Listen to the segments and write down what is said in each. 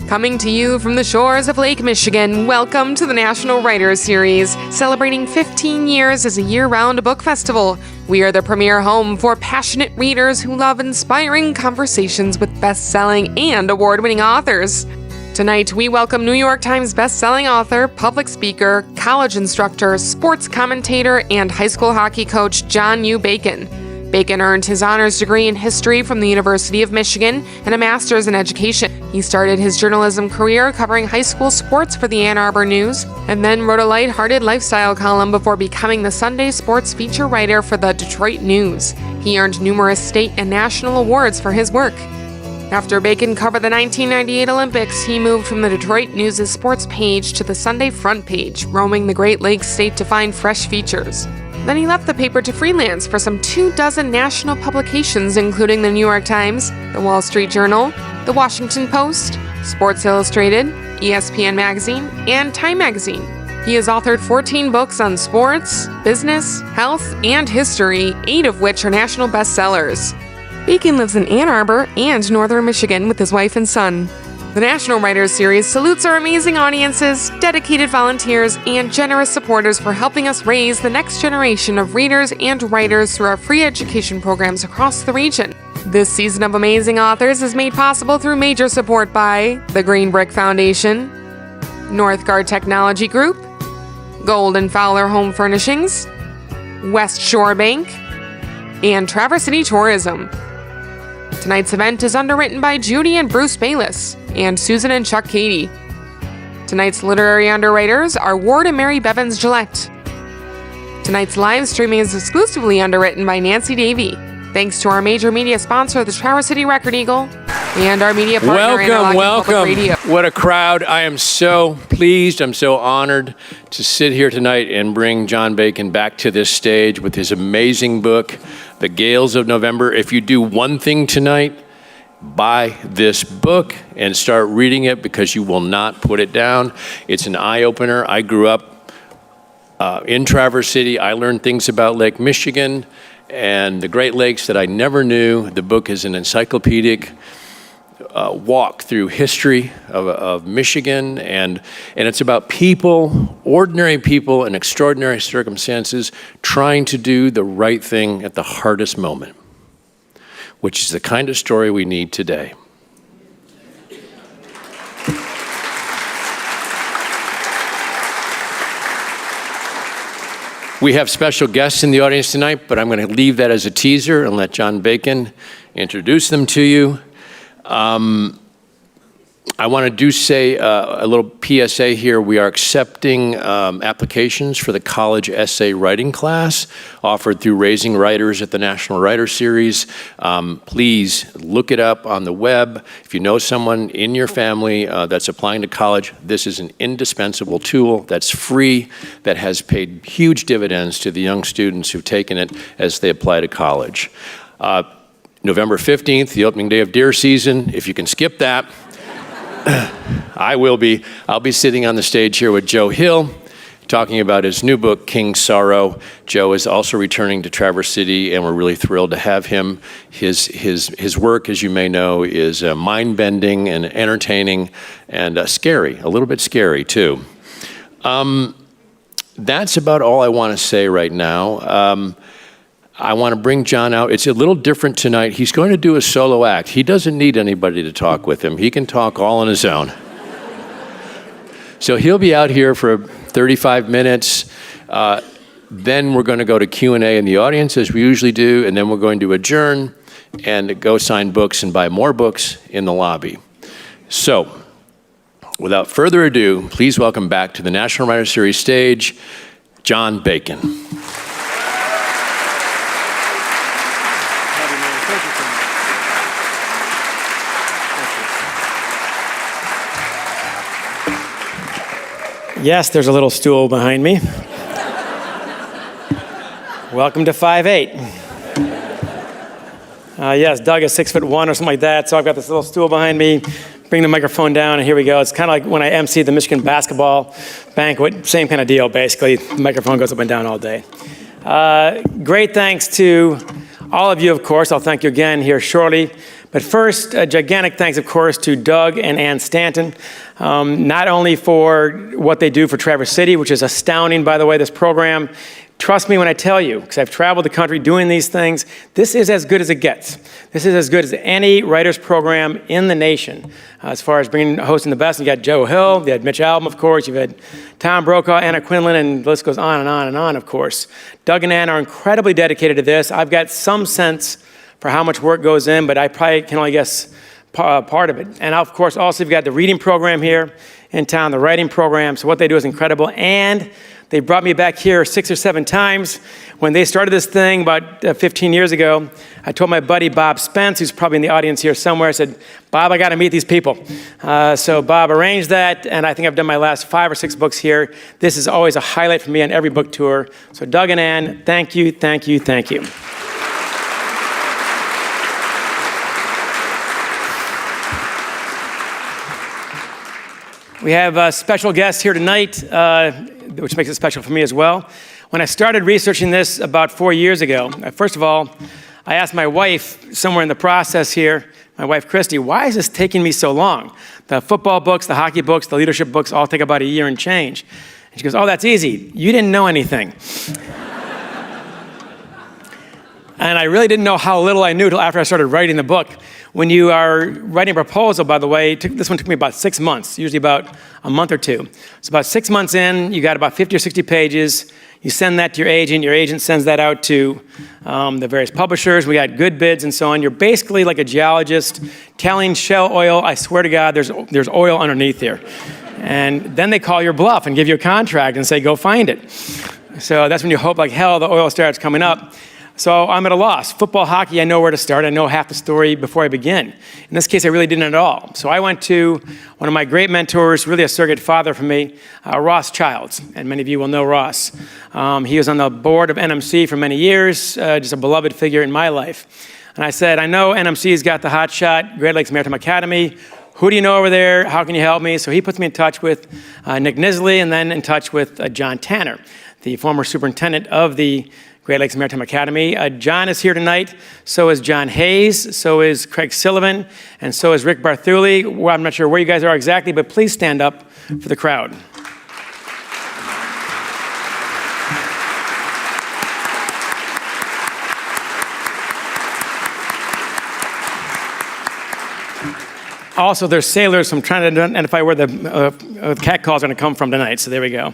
Coming to you from the shores of Lake Michigan, welcome to the National Writers Series, celebrating 15 years as a year-round book festival. We are the premier home for passionate readers who love inspiring conversations with best-selling and award-winning authors. Tonight, we welcome New York Times best-selling author, public speaker, college instructor, sports commentator, and high school hockey coach John U. Bacon. Bacon earned his honors degree in history from the University of Michigan and a master's in education. He started his journalism career covering high school sports for the Ann Arbor News, and then wrote a lighthearted lifestyle column before becoming the Sunday sports feature writer for the Detroit News. He earned numerous state and national awards for his work. After Bacon covered the 1998 Olympics, he moved from the Detroit News' sports page to the Sunday front page, roaming the Great Lakes state to find fresh features. Then he left the paper to freelance for some 24 national publications, including the New York Times, the Wall Street Journal, the Washington Post, Sports Illustrated, ESPN Magazine, and Time Magazine. He has authored 14 books on sports, business, health, and history, 8 of which are national bestsellers. Bacon lives in Ann Arbor and northern Michigan with his wife and son. The National Writers Series salutes our amazing audiences, dedicated volunteers, and generous supporters for helping us raise the next generation of readers and writers through our free education programs across the region. This season of amazing authors is made possible through major support by the Green Brick Foundation, Northgard Technology Group, Gold and Fowler Home Furnishings, West Shore Bank, and Traverse City Tourism. Tonight's event is underwritten by Judy and Bruce Bayless and Susan and Chuck Cady. Tonight's literary underwriters are Ward and Mary Bevins Gillette. Tonight's live streaming is exclusively underwritten by Nancy Davey. Thanks to our major media sponsor, the Traverse City Record Eagle, and our media partner, Welcome. Radio. What a crowd. I am so pleased, I'm so honored to sit here tonight and bring John Bacon back to this stage with his amazing book, The Gales of November. If you do one thing tonight, buy this book and start reading it because you will not put it down. It's an eye-opener. I grew up in Traverse City. I learned things about Lake Michigan and the Great Lakes that I never knew. The book is an encyclopedic walk through history of Michigan, and it's about people, ordinary people in extraordinary circumstances, trying to do the right thing at the hardest moment, which is the kind of story we need today. We have special guests in the audience tonight, but I'm going to leave that as a teaser and let John Bacon introduce them to you. I want to say a little PSA here. We are accepting applications for the college essay writing class offered through Raising Writers at the National Writers Series. Please look it up on the web. If you know someone in your family that's applying to college, this is an indispensable tool that's free, that has paid huge dividends to the young students who've taken it as they apply to college. November 15th, the opening day of deer season. If you can skip that, I'll be sitting on the stage here with Joe Hill, talking about his new book, King's Sorrow. Joe is also returning to Traverse City, and we're really thrilled to have him. His work, as you may know, is mind-bending and entertaining and scary, a little bit scary too. That's about all I want to say right now. I want to bring John out. It's a little different tonight. He's going to do a solo act. He doesn't need anybody to talk with him. He can talk all on his own. So he'll be out here for 35 minutes. Then we're going to go to Q&A in the audience, as we usually do, and then we're going to adjourn and go sign books and buy more books in the lobby. So, without further ado, please welcome back to the National Writers Series stage, John Bacon. Yes, there's a little stool behind me. Welcome to 5'8". Yes, Doug is 6'1" or something like that, so I've got this little stool behind me. Bring the microphone down, and here we go. It's kind of like when I emceed the Michigan basketball banquet, same kind of deal, basically. The microphone goes up and down all day. Great thanks to all of you, of course. I'll thank you again here shortly. But first, a gigantic thanks, of course, to Doug and Ann Stanton, not only for what they do for Traverse City, which is astounding, by the way, this program. Trust me when I tell you, because I've traveled the country doing these things, this is as good as it gets. This is as good as any writer's program in the nation. As far as hosting the best, you got Joe Hill, you had Mitch Albom, of course, you've had Tom Brokaw, Anna Quinlan, and the list goes on and on and on, of course. Doug and Ann are incredibly dedicated to this. I've got some sense for how much work goes in, but I probably can only guess part of it. And of course, also you've got the reading program here in town, the writing program. So what they do is incredible. And they brought me back here 6 or 7 times. When they started this thing about 15 years ago, I told my buddy Bob Spence, who's probably in the audience here somewhere, I said, Bob, I got to meet these people. So Bob arranged that, and I think I've done my last 5 or 6 books here. This is always a highlight for me on every book tour. So Doug and Ann, thank you, thank you, thank you. We have a special guest here tonight, which makes it special for me as well. When I started researching this about 4 years ago, first of all, I asked my wife somewhere in the process here, my wife Christy, why is this taking me so long? The football books, the hockey books, the leadership books all take about a year and change. And she goes, oh, that's easy. You didn't know anything. And I really didn't know how little I knew until after I started writing the book. When you are writing a proposal, by the way, this one took me about 6 months, usually about a month or 2. So about 6 months in, you got about 50 or 60 pages. You send that to your agent sends that out to the various publishers. We got good bids and so on. You're basically like a geologist telling Shell Oil, I swear to God, there's oil underneath here. And then they call your bluff and give you a contract and say, go find it. So that's when you hope like hell the oil starts coming up. So I'm at a loss. Football, hockey, I know where to start. I know half the story before I begin. In this case, I really didn't at all. So I went to one of my great mentors, really a surrogate father for me, Ross Childs. And many of you will know Ross. He was on the board of NMC for many years, just a beloved figure in my life. And I said, I know NMC's got the hot shot, Great Lakes Maritime Academy. Who do you know over there? How can you help me? So he puts me in touch with Nick Nisley and then in touch with John Tanner, the former superintendent of the Great Lakes Maritime Academy. John is here tonight. So is John Hayes. So is Craig Sullivan. And so is Rick Barthuli. Well, I'm not sure where you guys are exactly, but please stand up for the crowd. Also, there's sailors, so I'm trying to identify where the cat calls are going to come from tonight. So there we go.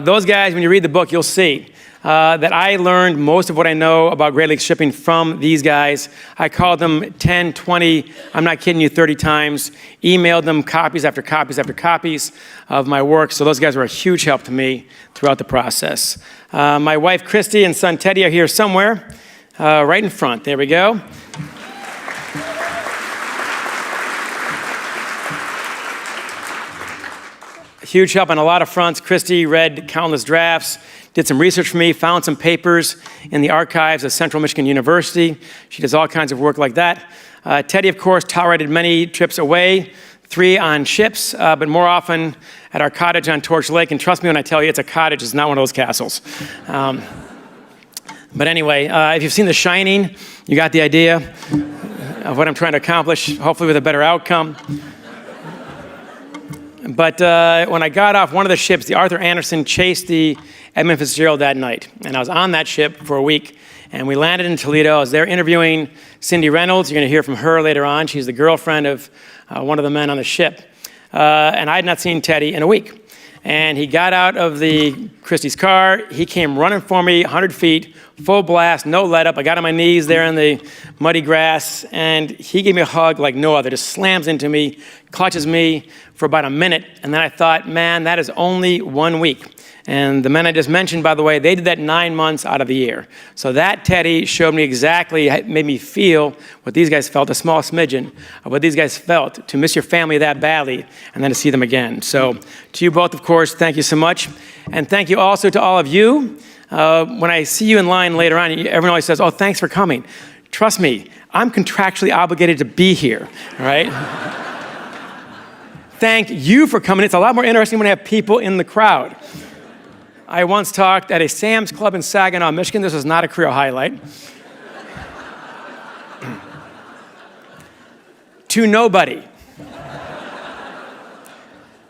Those guys, when you read the book, you'll see that I learned most of what I know about Great Lakes shipping from these guys. I called them 10, 20, I'm not kidding you, 30 times, emailed them copies after copies after copies of my work. So those guys were a huge help to me throughout the process. My wife, Christy, and son, Teddy, are here somewhere, right in front. There we go. Huge help on a lot of fronts. Christy read countless drafts, did some research for me, found some papers in the archives of Central Michigan University. She does all kinds of work like that. Teddy, of course, tolerated many trips away, 3 on ships, but more often at our cottage on Torch Lake. And trust me when I tell you, it's a cottage, it's not one of those castles. But anyway, if you've seen The Shining, you got the idea of what I'm trying to accomplish, hopefully with a better outcome. But when I got off one of the ships, the Arthur Anderson chased the Edmund Fitzgerald that night. And I was on that ship for a week. And we landed in Toledo. I was there interviewing Cindy Reynolds. You're going to hear from her later on. She's the girlfriend of one of the men on the ship. And I had not seen Teddy in a week. And he got out of Christie's car. He came running for me, 100 feet, full blast, no let up. I got on my knees there in the muddy grass, and he gave me a hug like no other. Just slams into me, clutches me for about a minute. And then I thought, man, that is only 1 week. And the men I just mentioned, by the way, they did that 9 months out of the year. So that Teddy showed me exactly, made me feel what these guys felt, a small smidgen of what these guys felt, to miss your family that badly and then to see them again. So to you both, of course, thank you so much. And thank you also to all of you. When I see you in line later on, everyone always says, oh, thanks for coming. Trust me, I'm contractually obligated to be here, all right? Thank you for coming. It's a lot more interesting when I have people in the crowd. I once talked at a Sam's Club in Saginaw, Michigan. This was not a career highlight. to nobody.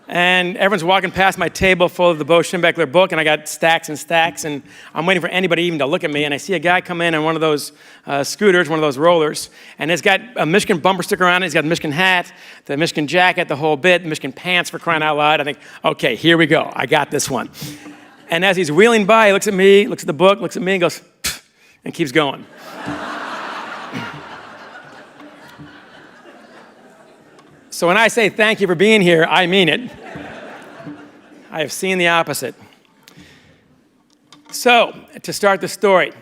And everyone's walking past my table full of the Bo Schembechler book, and I got stacks and stacks, and I'm waiting for anybody even to look at me, and I see a guy come in on one of those scooters, one of those rollers, and it's got a Michigan bumper sticker on it, he's got the Michigan hat, the Michigan jacket, the whole bit, the Michigan pants, for crying out loud. I think, okay, here we go, I got this one. And as he's wheeling by, he looks at me, looks at the book, looks at me, and goes, "Pfft," and keeps going. So when I say thank you for being here, I mean it. I have seen the opposite. So, to start the story,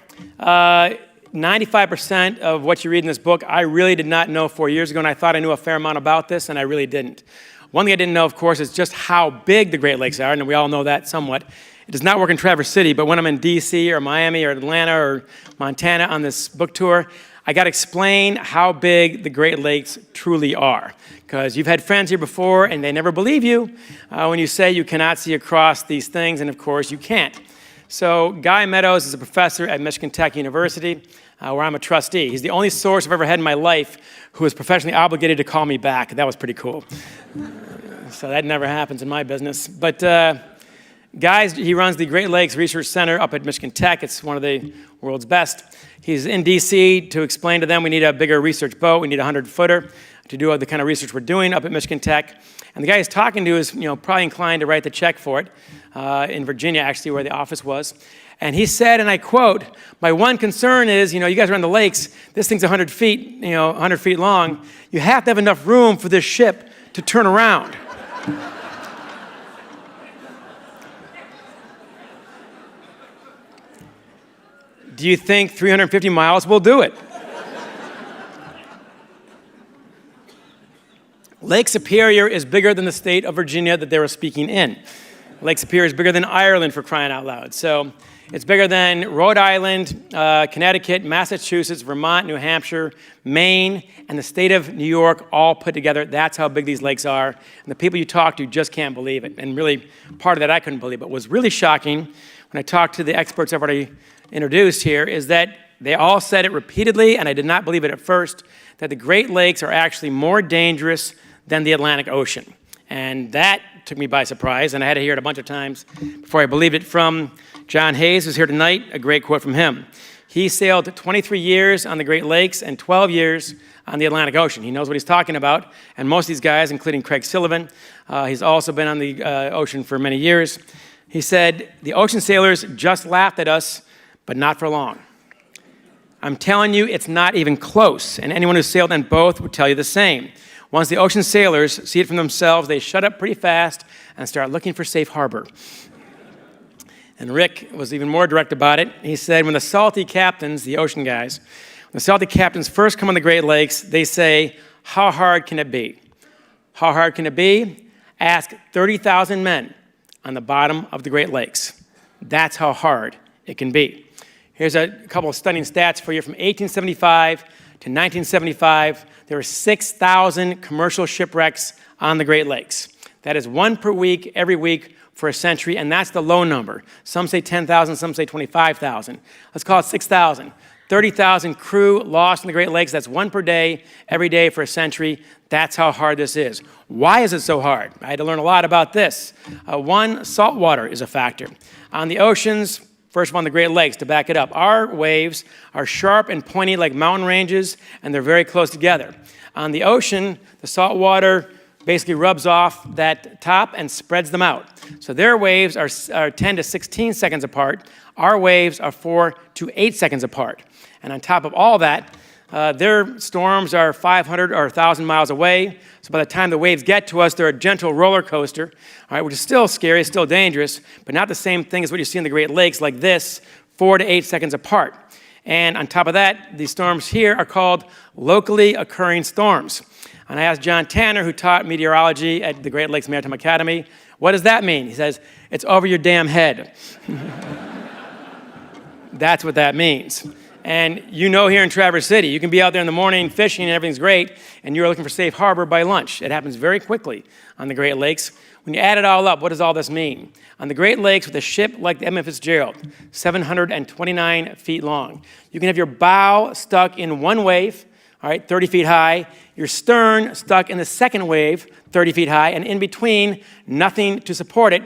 95% of what you read in this book, I really did not know 4 years ago, and I thought I knew a fair amount about this, and I really didn't. One thing I didn't know, of course, is just how big the Great Lakes are, and we all know that somewhat. It does not work in Traverse City, but when I'm in D.C. or Miami or Atlanta or Montana on this book tour, I got to explain how big the Great Lakes truly are. Because you've had friends here before, and they never believe you when you say you cannot see across these things, and of course you can't. So Guy Meadows is a professor at Michigan Tech University, where I'm a trustee. He's the only source I've ever had in my life who is professionally obligated to call me back. That was pretty cool. So that never happens in my business. But Guy, he runs the Great Lakes Research Center up at Michigan Tech. It's one of the world's best. He's in D.C. to explain to them we need a bigger research boat. We need a 100-footer to do the kind of research we're doing up at Michigan Tech. And the guy he's talking to is probably inclined to write the check for it in Virginia, actually, where the office was. And he said, and I quote, "My one concern is, you guys are on the lakes. This thing's 100 feet, 100 feet long. You have to have enough room for this ship to turn around." Do you think 350 miles will do it? Lake Superior is bigger than the state of Virginia that they were speaking in. Lake Superior is bigger than Ireland, for crying out loud. So it's bigger than Rhode Island, Connecticut, Massachusetts, Vermont, New Hampshire, Maine, and the state of New York all put together. That's how big these lakes are. And the people you talk to just can't believe it. And really, part of that I couldn't believe. But what was really shocking when I talked to the experts I've already introduced here is that they all said it repeatedly, and I did not believe it at first, that the Great Lakes are actually more dangerous than the Atlantic Ocean. And that took me by surprise, and I had to hear it a bunch of times before I believed it from John Hayes, who's here tonight, a great quote from him. He sailed 23 years on the Great Lakes and 12 years on the Atlantic Ocean. He knows what he's talking about, and most of these guys, including Craig Sullivan, he's also been on the ocean for many years. He said, "The ocean sailors just laughed at us, but not for long. I'm telling you, it's not even close, and anyone who's sailed on both would tell you the same. Once the ocean sailors see it for themselves, they shut up pretty fast and start looking for safe harbor." And Rick was even more direct about it. He said, when the salty captains, the ocean guys, when the salty captains first come on the Great Lakes, they say, "How hard can it be?" How hard can it be? Ask 30,000 men on the bottom of the Great Lakes. That's how hard it can be. Here's a couple of stunning stats for you. From 1875 to 1975, there were 6,000 commercial shipwrecks on the Great Lakes. That is one per week, every week for a century, and that's the low number. Some say 10,000, some say 25,000. Let's call it 6,000. 30,000 crew lost in the Great Lakes. That's one per day, every day for a century. That's how hard this is. Why is it so hard? I had to learn a lot about this. One, salt water is a factor. On the oceans, first of all, on the Great Lakes, to back it up, our waves are sharp and pointy like mountain ranges, and they're very close together. On the ocean, the salt water basically rubs off that top and spreads them out. So their waves are 10 to 16 seconds apart. Our waves are 4 to 8 seconds apart. And on top of all that, their storms are 500 or 1,000 miles away. So by the time the waves get to us, they're a gentle roller coaster, all right, which is still scary, still dangerous, but not the same thing as what you see in the Great Lakes like this, 4 to 8 seconds apart. And on top of that, these storms here are called locally occurring storms. And I asked John Tanner, who taught meteorology at the Great Lakes Maritime Academy, what does that mean? He says, "It's over your damn head." That's what that means. And here in Traverse City, you can be out there in the morning fishing and everything's great, and you're looking for safe harbor by lunch. It happens very quickly on the Great Lakes. When you add it all up, what does all this mean? On the Great Lakes, with a ship like the Edmund Fitzgerald, 729 feet long, you can have your bow stuck in one wave, all right, 30 feet high. Your stern stuck in the second wave, 30 feet high, and in between, nothing to support it,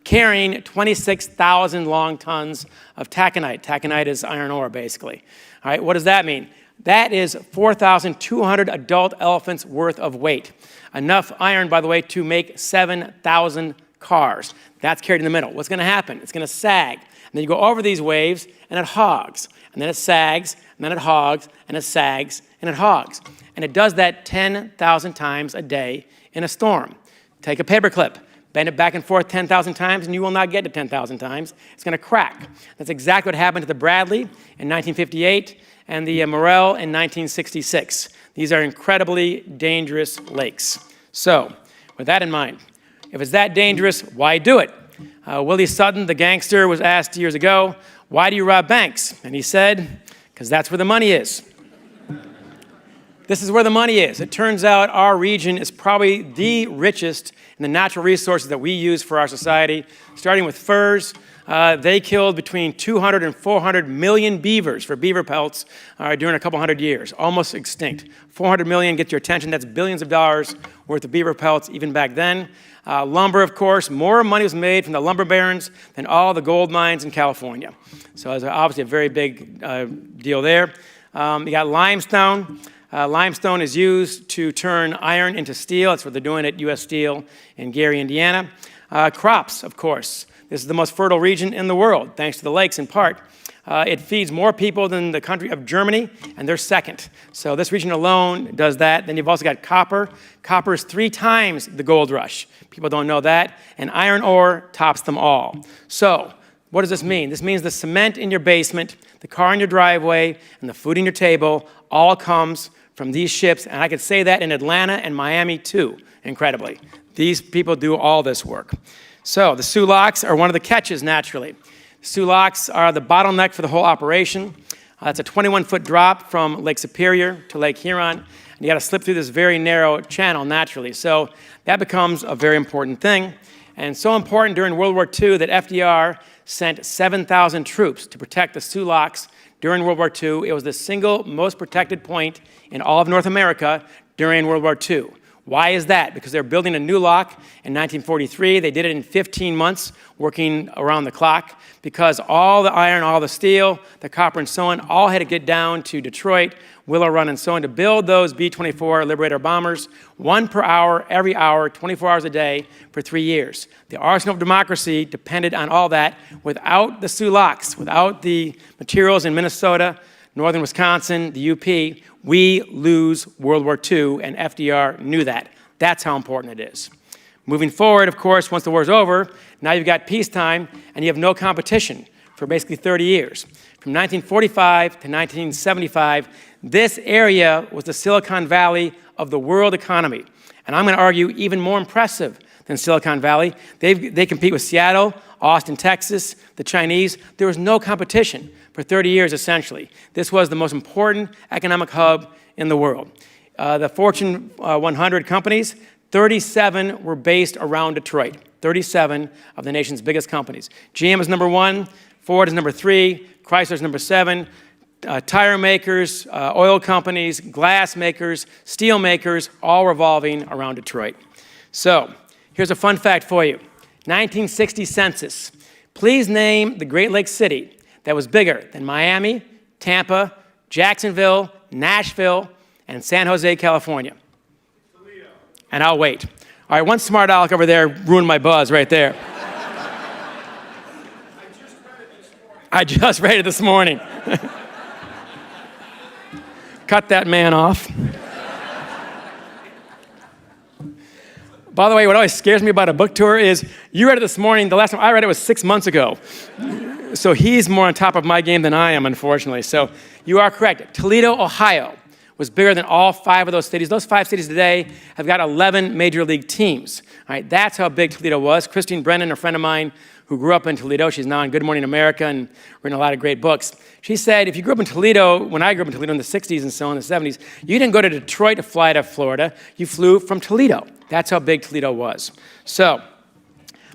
carrying 26,000 long tons of taconite. Taconite is iron ore, basically. All right, what does that mean? That is 4,200 adult elephants worth of weight. Enough iron, by the way, to make 7,000 cars. That's carried in the middle. What's going to happen? It's going to sag. And then you go over these waves, and it hogs. And then it sags, and then it hogs, and it sags, and it hogs. And it does that 10,000 times a day in a storm. Take a paperclip, bend it back and forth 10,000 times, and you will not get to 10,000 times. It's going to crack. That's exactly what happened to the Bradley in 1958 and the Morel in 1966. These are incredibly dangerous lakes. So, with that in mind, if it's that dangerous, why do it? Willie Sutton, the gangster, was asked years ago, why do you rob banks? And he said, because that's where the money is. This is where the money is. It turns out our region is probably the richest in the natural resources that we use for our society, starting with furs. They killed between 200 and 400 million beavers for beaver pelts during a couple hundred years, almost extinct. 400 million, get your attention, that's billions of dollars worth of beaver pelts even back then. Lumber, of course, more money was made from the lumber barons than all the gold mines in California. So it's obviously a very big deal there. You got limestone. Limestone is used to turn iron into steel. That's what they're doing at U.S. Steel in Gary, Indiana. Crops, of course. This is the most fertile region in the world, thanks to the lakes in part. It feeds more people than the country of Germany, and they're second. So this region alone does that. Then you've also got copper. Copper is 3 times the gold rush. People don't know that. And iron ore tops them all. So what does this mean? This means the cement in your basement, the car in your driveway, and the food in your table all comes from these ships. And I could say that in Atlanta and Miami too, incredibly. These people do all this work. So the Soo Locks are one of the catches, naturally. Soo Locks are the bottleneck for the whole operation. It's a 21-foot drop from Lake Superior to Lake Huron, and you got to slip through this very narrow channel naturally. So that becomes a very important thing, and so important during World War II that FDR sent 7,000 troops to protect the Soo Locks during World War II. It was the single most protected point in all of North America during World War II. Why is that? Because they're building a new lock in 1943. They did it in 15 months, working around the clock, because all the iron, all the steel, the copper and so on, all had to get down to Detroit, Willow Run and so on to build those B-24 Liberator bombers, 1 per hour, every hour, 24 hours a day for 3 years. The arsenal of democracy depended on all that. Without the Soo Locks, without the materials in Minnesota, northern Wisconsin, the UP, we lose World War II, and FDR knew that. That's how important it is. Moving forward, of course, once the war's over, now you've got peacetime, and you have no competition for basically 30 years. From 1945 to 1975, this area was the Silicon Valley of the world economy. And I'm going to argue even more impressive than Silicon Valley. They compete with Seattle, Austin, Texas, the Chinese. There was no competition for 30 years, essentially. This was the most important economic hub in the world. The Fortune 100 companies, 37 were based around Detroit. 37 of the nation's biggest companies. GM is number 1, Ford is number 3, Chrysler is number 7, tire makers, oil companies, glass makers, steel makers, all revolving around Detroit. So, here's a fun fact for you. 1960 census. Please name the Great Lakes city that was bigger than Miami, Tampa, Jacksonville, Nashville, and San Jose, California. Toledo. And I'll wait. All right, one smart aleck over there ruined my buzz right there. I just read it this morning. Cut that man off. By the way, what always scares me about a book tour is you read it this morning. The last time I read it was 6 months ago. So he's more on top of my game than I am, unfortunately. So you are correct. Toledo, Ohio was bigger than all 5 of those cities. Those 5 cities today have got 11 major league teams. All right, that's how big Toledo was. Christine Brennan, a friend of mine who grew up in Toledo, she's now on Good Morning America and written a lot of great books. She said, if you grew up in Toledo, when I grew up in Toledo in the 60s and so on, in the 70s, you didn't go to Detroit to fly to Florida. You flew from Toledo. That's how big Toledo was. So,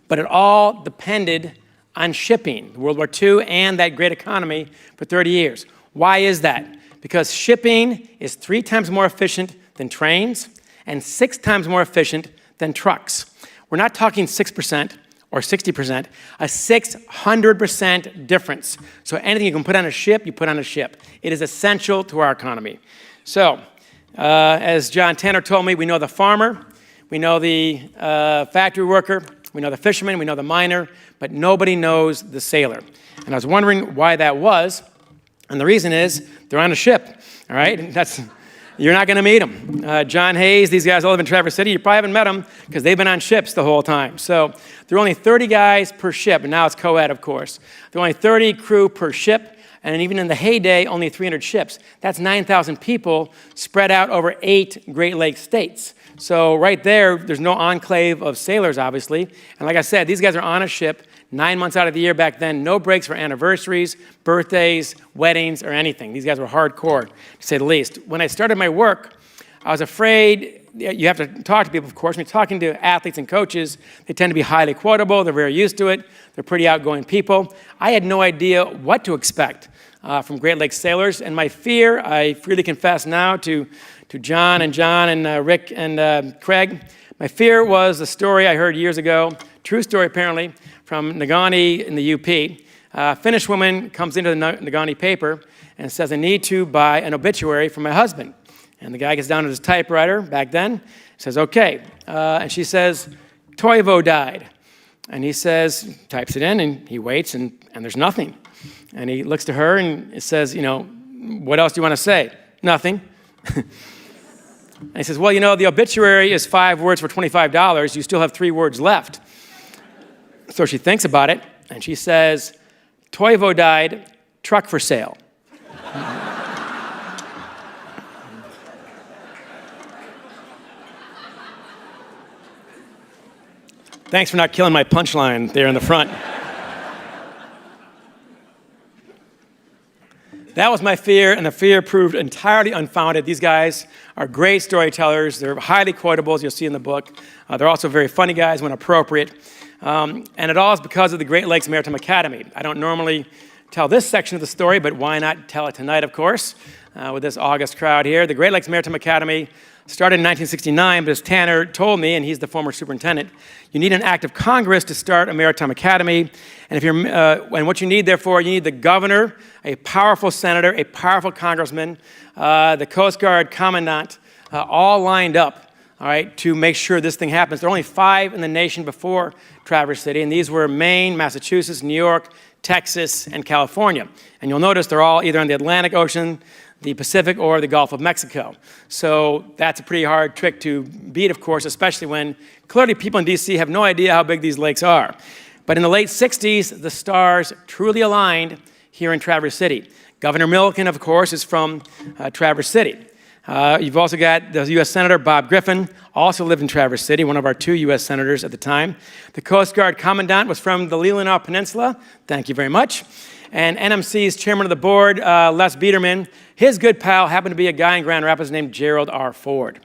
but it all depended on shipping, World War II and that great economy for 30 years. Why is that? because shipping is 3 times more efficient than trains and 6 times more efficient than trucks. We're not talking 6% or 60%, a 600% difference. So anything you can put on a ship, you put on a ship. It is essential to our economy. So, as John Tanner told me, we know the farmer, we know the factory worker, we know the fisherman, we know the miner, but nobody knows the sailor. And I was wondering why that was, and the reason is they're on a ship, all right? You're not going to meet them. John Hayes, these guys all live in Traverse City. You probably haven't met them because they've been on ships the whole time. So there are only 30 guys per ship, and now it's co-ed, of course. There are only 30 crew per ship, and even in the heyday, only 300 ships. That's 9,000 people spread out over 8 Great Lakes states. So right there's no enclave of sailors, obviously. And like I said, these guys are on a ship 9 months out of the year back then, no breaks for anniversaries, birthdays, weddings, or anything. These guys were hardcore, to say the least. When I started my work, I was afraid. You have to talk to people, of course. When you're talking to athletes and coaches, they tend to be highly quotable. They're very used to it. They're pretty outgoing people. I had no idea what to expect from Great Lakes sailors. And my fear, I freely confess now to John and Rick and Craig, my fear was a story I heard years ago, true story apparently, from Negaunee in the UP. A Finnish woman comes into the Negaunee paper and says, I need to buy an obituary for my husband. And the guy gets down to his typewriter back then, says, okay. And she says, Toivo died. And he says, types it in, and he waits, and there's nothing. And he looks to her and it says, what else do you want to say? Nothing. And he says, well, the obituary is 5 words for $25. You still have 3 words left. So she thinks about it, and she says, Toivo died, truck for sale. Thanks for not killing my punchline there in the front. That was my fear, and the fear proved entirely unfounded. These guys are great storytellers. They're highly quotable, as you'll see in the book. They're also very funny guys when appropriate. And it all is because of the Great Lakes Maritime Academy. I don't normally tell this section of the story, but why not tell it tonight, of course, with this august crowd here. The Great Lakes Maritime Academy started in 1969, but as Tanner told me, and he's the former superintendent, you need an act of Congress to start a maritime academy. And and what you need, therefore, you need the governor, a powerful senator, a powerful congressman, the Coast Guard commandant, all lined up, all right, to make sure this thing happens. There are only 5 in the nation before Traverse City, and these were Maine, Massachusetts, New York, Texas, and California. And you'll notice they're all either on the Atlantic Ocean, the Pacific, or the Gulf of Mexico. So that's a pretty hard trick to beat, of course, especially when clearly people in D.C. have no idea how big these lakes are. But in the late 60s, the stars truly aligned here in Traverse City. Governor Milliken, of course, is from Traverse City. You've also got the U.S. Senator Bob Griffin, also lived in Traverse City, one of our 2 U.S. senators at the time. The Coast Guard Commandant was from the Leelanau Peninsula. Thank you very much. And NMC's chairman of the board, Les Biederman, his good pal happened to be a guy in Grand Rapids named Gerald R. Ford.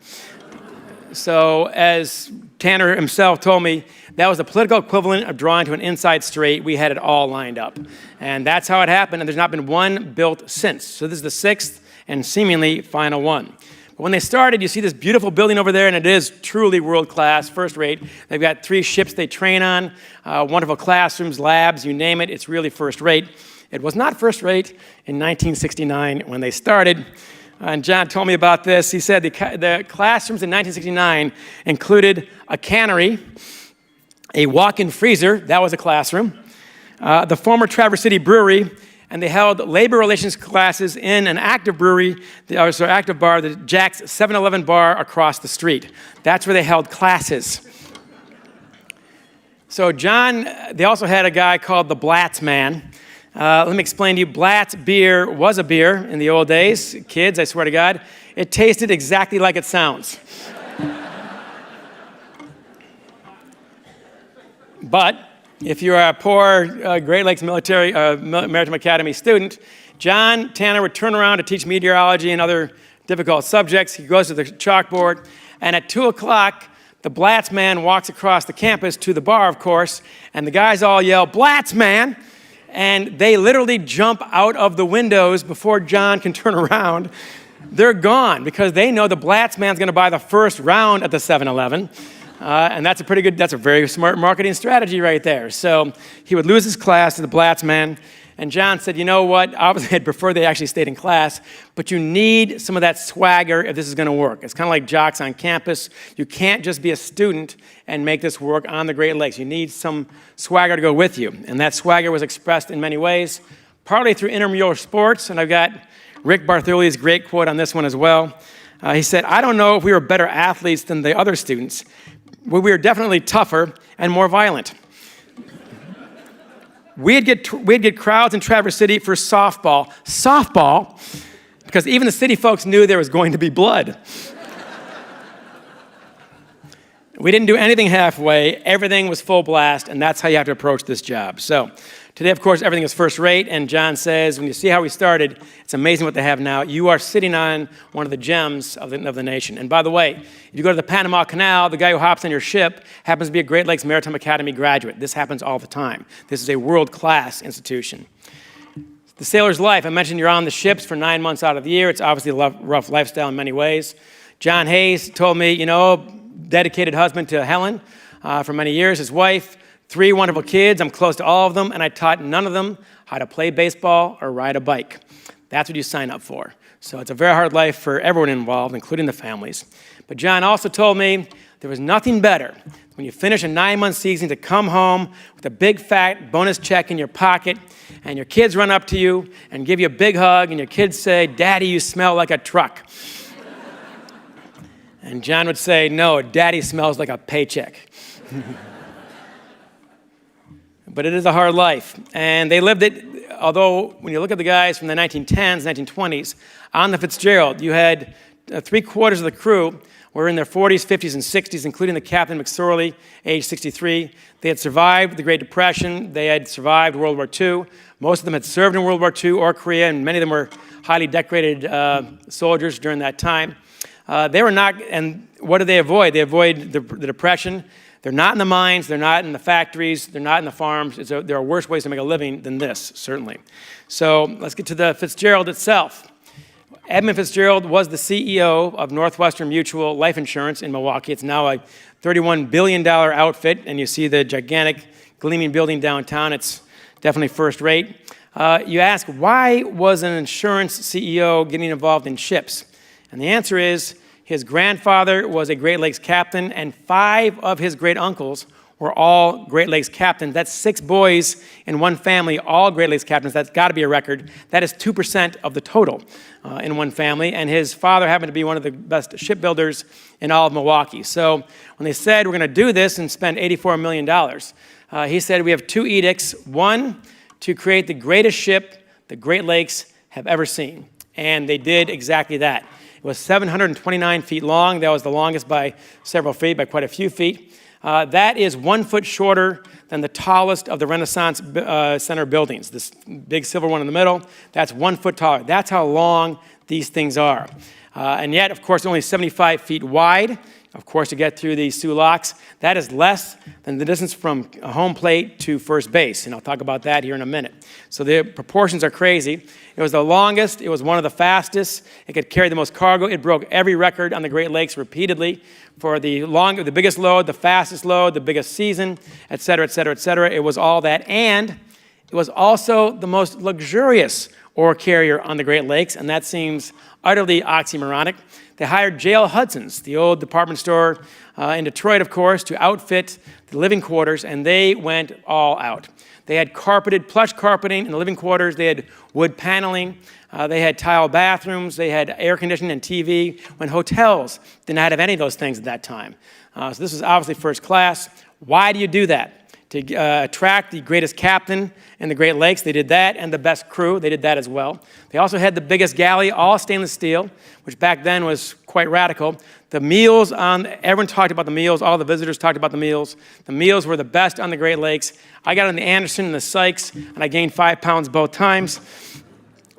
So as Tanner himself told me, that was the political equivalent of drawing to an inside straight. We had it all lined up. And that's how it happened, and there's not been one built since. So this is the 6th and seemingly final one. But when they started, you see this beautiful building over there, and it is truly world-class, first-rate. They've got 3 ships they train on, wonderful classrooms, labs, you name it. It's really first-rate. It was not first-rate in 1969 when they started. And John told me about this. He said the classrooms in 1969 included a cannery, a walk-in freezer, that was a classroom, the former Traverse City Brewery, and they held labor relations classes in an active brewery, active bar, the Jack's 7-Eleven bar across the street. That's where they held classes. So John, they also had a guy called the Blatz Man. Let me explain to you, Blatz beer was a beer in the old days. Kids, I swear to God, it tasted exactly like it sounds. But if you're a poor Great Lakes Maritime Academy student, John Tanner would turn around to teach meteorology and other difficult subjects. He goes to the chalkboard, and at 2 o'clock, the Blatz Man walks across the campus to the bar, of course, and the guys all yell, Blatz Man! and they literally jump out of the windows before John can turn around. They're gone because they know the Blatz man's going to buy the first round at the 7-Eleven. And that's a very smart marketing strategy right there. So he would lose his class to the Blatz man. And John said, you know what, obviously I'd prefer they actually stayed in class, but you need some of that swagger if this is going to work. It's kind of like jocks on campus. You can't just be a student and make this work on the Great Lakes. You need some swagger to go with you. And that swagger was expressed in many ways, partly through intramural sports. And I've got Rick Bartholdi's great quote on this one as well. He said, I don't know if we were better athletes than the other students, but we were definitely tougher and more violent. We'd get crowds in Traverse City for softball, because even the city folks knew there was going to be blood. We didn't do anything halfway. Everything was full blast, and that's how you have to approach this job. So today, of course, everything is first rate, and John says, when you see how we started, it's amazing what they have now. You are sitting on one of the gems of the nation. And by the way, if you go to the Panama Canal, the guy who hops on your ship happens to be a Great Lakes Maritime Academy graduate. This happens all the time. This is a world-class institution. The sailor's life, I mentioned you're on the ships for 9 months out of the year. It's obviously a rough lifestyle in many ways. John Hayes told me, dedicated husband to Helen for many years, his wife, 3 wonderful kids. I'm close to all of them, and I taught none of them how to play baseball or ride a bike. That's what you sign up for. So it's a very hard life for everyone involved, including the families. But John also told me there was nothing better when you finish a 9-month season to come home with a big fat bonus check in your pocket, and your kids run up to you and give you a big hug, and your kids say, Daddy, you smell like a truck. And John would say, no, Daddy smells like a paycheck. But it is a hard life. And they lived it, although when you look at the guys from the 1910s, 1920s, on the Fitzgerald, you had 3/4 of the crew were in their 40s, 50s, and 60s, including the captain, McSorley, age 63. They had survived the Great Depression. They had survived World War II. Most of them had served in World War II or Korea, and many of them were highly decorated soldiers during that time. They were not, and what did they avoid? They avoid the Depression. They're not in the mines, they're not in the factories, they're not in the farms. There are worse ways to make a living than this, certainly. So let's get to the Fitzgerald itself. Edmund Fitzgerald was the CEO of Northwestern Mutual Life Insurance in Milwaukee. It's now a $31 billion outfit, and you see the gigantic gleaming building downtown. It's definitely first rate. You ask, why was an insurance CEO getting involved in ships? And the answer is, his grandfather was a Great Lakes captain, and 5 of his great uncles were all Great Lakes captains. That's 6 boys in one family, all Great Lakes captains. That's got to be a record. That is 2% of the total in one family. And his father happened to be one of the best shipbuilders in all of Milwaukee. So when they said, we're going to do this and spend $84 million, he said, we have 2 edicts. One, to create the greatest ship the Great Lakes have ever seen. And they did exactly that. It was 729 feet long. That was the longest by several feet, by quite a few feet. That is 1 foot shorter than the tallest of the Renaissance Center buildings. This big silver one in the middle, that's 1 foot taller. That's how long these things are. And yet, of course, only 75 feet wide. Of course, to get through these Soo locks, that is less than the distance from home plate to first base, and I'll talk about that here in a minute. So the proportions are crazy. It was the longest. It was one of the fastest. It could carry the most cargo. It broke every record on the Great Lakes repeatedly for the biggest load, the fastest load, the biggest season, et cetera, et cetera, et cetera. It was all that, and it was also the most luxurious ore carrier on the Great Lakes, and that seems utterly oxymoronic. They hired J.L. Hudson's, the old department store in Detroit, of course, to outfit the living quarters, and they went all out. They had plush carpeting in the living quarters. They had wood paneling. They had tile bathrooms. They had air conditioning and TV, when hotels did not have any of those things at that time. So this was obviously first class. Why do you do that? To attract the greatest captain in the Great Lakes. They did that, and the best crew. They did that as well. They also had the biggest galley, all stainless steel, which back then was quite radical. The meals everyone talked about the meals. All the visitors talked about the meals. The meals were the best on the Great Lakes. I got on the Anderson and the Sykes, and I gained 5 pounds both times.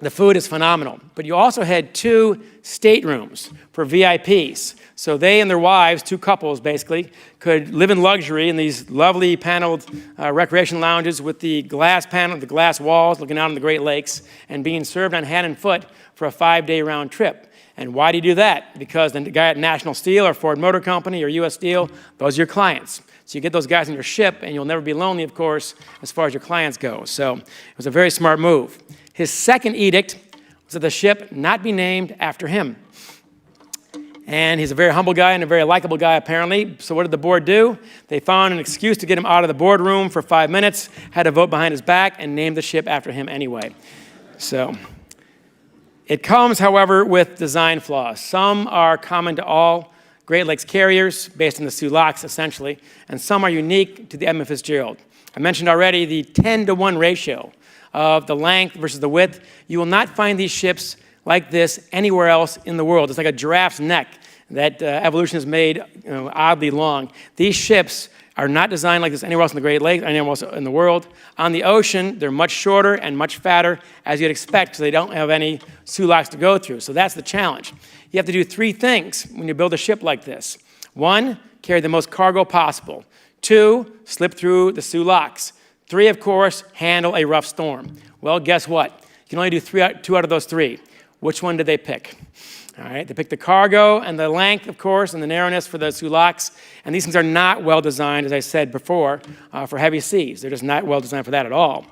The food is phenomenal. But you also had 2 staterooms for VIPs. So they and their wives, 2 couples basically, could live in luxury in these lovely paneled recreation lounges with the glass panel, the glass walls looking out on the Great Lakes, and being served on hand and foot for a 5-day round trip. And why do you do that? Because the guy at National Steel or Ford Motor Company or U.S. Steel, those are your clients. So you get those guys on your ship, and you'll never be lonely, of course, as far as your clients go. So it was a very smart move. His second edict was that the ship not be named after him. And he's a very humble guy and a very likable guy, apparently. So what did the board do? They found an excuse to get him out of the boardroom for 5 minutes, had a vote behind his back, and named the ship after him anyway. So it comes, however, with design flaws. Some are common to all Great Lakes carriers, based on the Sulaks, essentially, and some are unique to the Edmund Fitzgerald. I mentioned already the 10-to-1 ratio of the length versus the width. You will not find these ships like this anywhere else in the world. It's like a giraffe's neck that evolution has made oddly long. These ships are not designed like this anywhere else in the Great Lakes, anywhere else in the world. On the ocean, they're much shorter and much fatter, as you'd expect, because they don't have any sulaks to go through. So that's the challenge. You have to do 3 things when you build a ship like this. 1, carry the most cargo possible. 2, slip through the sulaks. 3, of course, handle a rough storm. Well, guess what? You can only do 2 out of those 3. Which one did they pick? All right, they picked the cargo and the length, of course, and the narrowness for the sulaks. And these things are not well designed, as I said before, for heavy seas. They're just not well designed for that at all.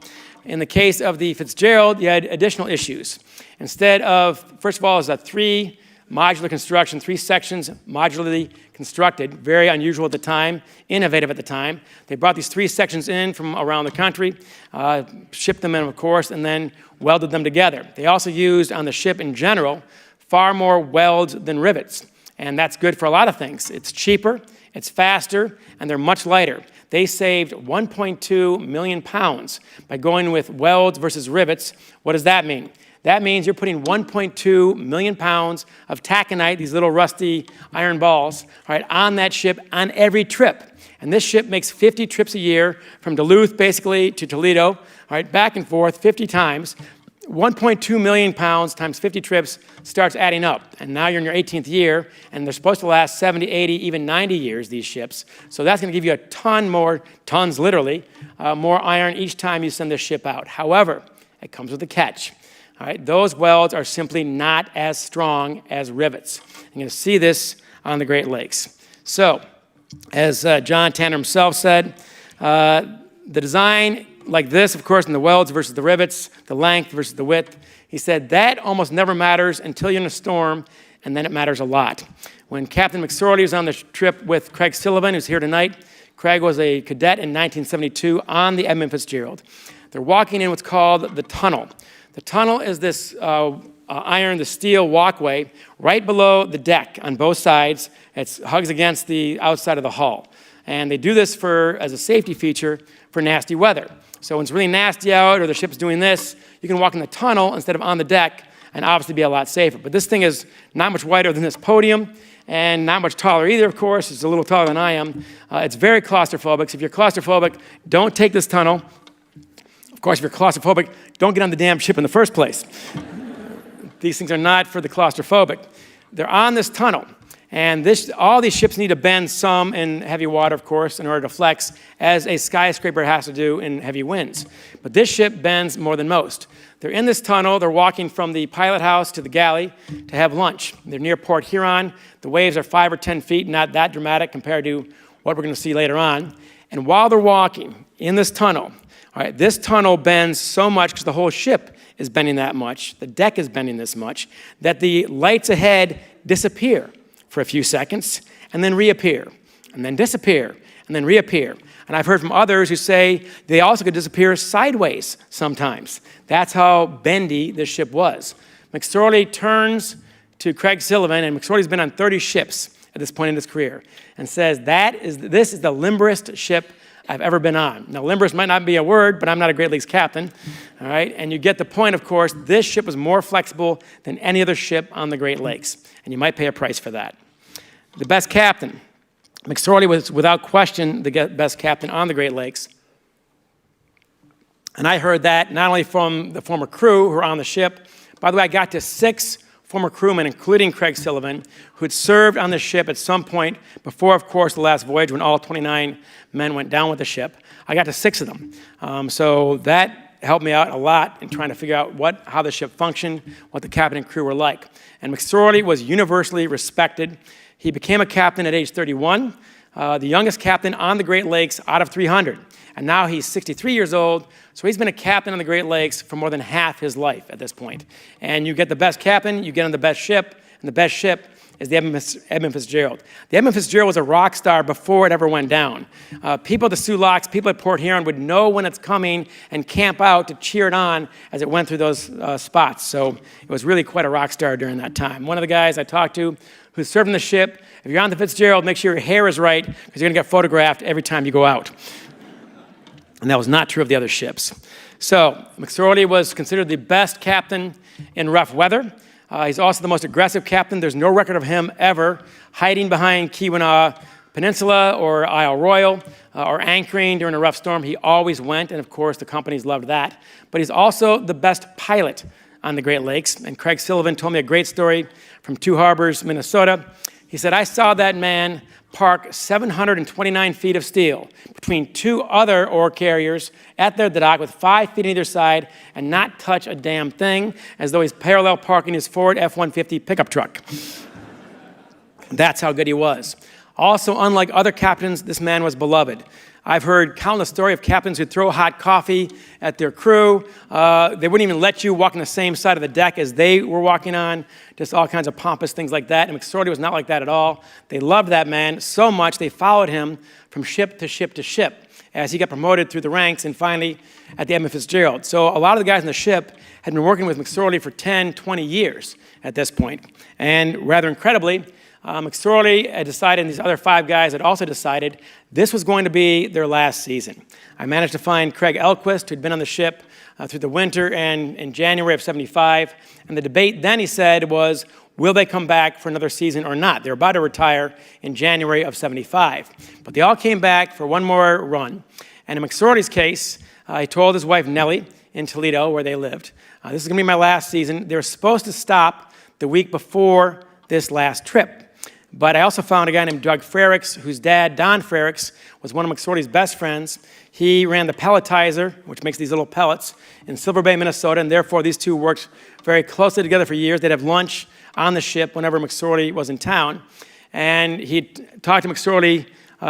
In the case of the Fitzgerald, you had additional issues. Instead of, first of all, it's a 3 modular construction, 3 sections modularly constructed, very unusual at the time, innovative at the time. They brought these 3 sections in from around the country, shipped them in, of course, and then welded them together. They also used, on the ship in general, far more welds than rivets. And that's good for a lot of things. It's cheaper, it's faster, and they're much lighter. They saved 1.2 million pounds by going with welds versus rivets. What does that mean? That means you're putting 1.2 million pounds of taconite, these little rusty iron balls, right, on that ship on every trip. And this ship makes 50 trips a year from Duluth, basically, to Toledo, right, back and forth 50 times. 1.2 million pounds times 50 trips starts adding up. And now you're in your 18th year, and they're supposed to last 70, 80, even 90 years, these ships. So that's going to give you a ton more, tons literally, more iron each time you send this ship out. However, it comes with a catch. All right, those welds are simply not as strong as rivets. You're going to see this on the Great Lakes. So, as John Tanner himself said, the design like this, of course, in the welds versus the rivets, the length versus the width, he said that almost never matters until you're in a storm, and then it matters a lot. When Captain McSorley was on the trip with Craig Sullivan, who's here tonight, Craig was a cadet in 1972 on the Edmund Fitzgerald. They're walking in what's called the tunnel. The tunnel is this the steel walkway right below the deck on both sides. It hugs against the outside of the hull. And they do this as a safety feature for nasty weather. So when it's really nasty out or the ship's doing this, you can walk in the tunnel instead of on the deck and obviously be a lot safer. But this thing is not much wider than this podium and not much taller either, of course. It's a little taller than I am. It's very claustrophobic. So if you're claustrophobic, don't take this tunnel. Of course, if you're claustrophobic, don't get on the damn ship in the first place. These things are not for the claustrophobic. They're on this tunnel. And all these ships need to bend some in heavy water, of course, in order to flex, as a skyscraper has to do in heavy winds. But this ship bends more than most. They're in this tunnel. They're walking from the pilot house to the galley to have lunch. They're near Port Huron. The waves are 5 or 10 feet, not that dramatic compared to what we're going to see later on. And while they're walking in this tunnel, all right, this tunnel bends so much because the whole ship is bending that much, the deck is bending this much, that the lights ahead disappear for a few seconds, and then reappear, and then disappear, and then reappear. And I've heard from others who say they also could disappear sideways sometimes. That's how bendy this ship was. McSorley turns to Craig Sullivan, and McSorley's been on 30 ships at this point in his career, and says, this is the limberest ship I've ever been on. Now, limberest might not be a word, but I'm not a Great Lakes captain, all right? And you get the point, of course. This ship was more flexible than any other ship on the Great Lakes, and you might pay a price for that. The best captain. McSorley was, without question, the best captain on the Great Lakes. And I heard that not only from the former crew who were on the ship, By the way, I got to 6 former crewmen, including Craig Sullivan, who had served on the ship at some point before, of course, the last voyage when all 29 men went down with the ship. I got to 6 of them. So that helped me out a lot in trying to figure out how the ship functioned, what the captain and crew were like. And McSorley was universally respected. He became a captain at age 31, the youngest captain on the Great Lakes out of 300. And now he's 63 years old, so he's been a captain on the Great Lakes for more than half his life at this point. And you get the best captain, you get on the best ship, and the best ship is the Edmund Fitzgerald. The Edmund Fitzgerald was a rock star before it ever went down. People at the Sioux Locks, people at Port Huron would know when it's coming and camp out to cheer it on as it went through those spots. So it was really quite a rock star during that time. One of the guys I talked to who served on the ship, if you're on the Fitzgerald, make sure your hair is right because you're going to get photographed every time you go out. And that was not true of the other ships. So McSorley was considered the best captain in rough weather. He's also the most aggressive captain. There's no record of him ever hiding behind Keweenaw Peninsula or Isle Royal or anchoring during a rough storm. He always went, and of course the companies loved that. But he's also the best pilot on the Great Lakes. And Craig Sullivan told me a great story from Two Harbors, Minnesota. He said, I saw that man park 729 feet of steel between 2 other ore carriers at their dock with 5 feet on either side and not touch a damn thing, as though he's parallel parking his Ford F-150 pickup truck. That's how good he was. Also, unlike other captains, this man was beloved. I've heard countless stories of captains who throw hot coffee at their crew. They wouldn't even let you walk on the same side of the deck as they were walking on, just all kinds of pompous things like that. And McSorley was not like that at all. They loved that man so much they followed him from ship to ship to ship as he got promoted through the ranks and finally at the Edmund Fitzgerald. So a lot of the guys on the ship had been working with McSorley for 10, 20 years at this point. And rather incredibly, McSorley had decided, and these other 5 guys had also decided, this was going to be their last season. I managed to find Craig Elquist, who'd been on the ship through the winter and in January of 75. And the debate then, he said, was, will they come back for another season or not? They were about to retire in January of 75. But they all came back for one more run. And in McSorley's case, he told his wife, Nellie, in Toledo, where they lived, this is going to be my last season. They were supposed to stop the week before this last trip. But I also found a guy named Doug Frericks, whose dad, Don Frericks, was one of McSorley's best friends. He ran the pelletizer, which makes these little pellets, in Silver Bay, Minnesota, and therefore these two worked very closely together for years. They'd have lunch on the ship whenever McSorley was in town. And he talked to McSorley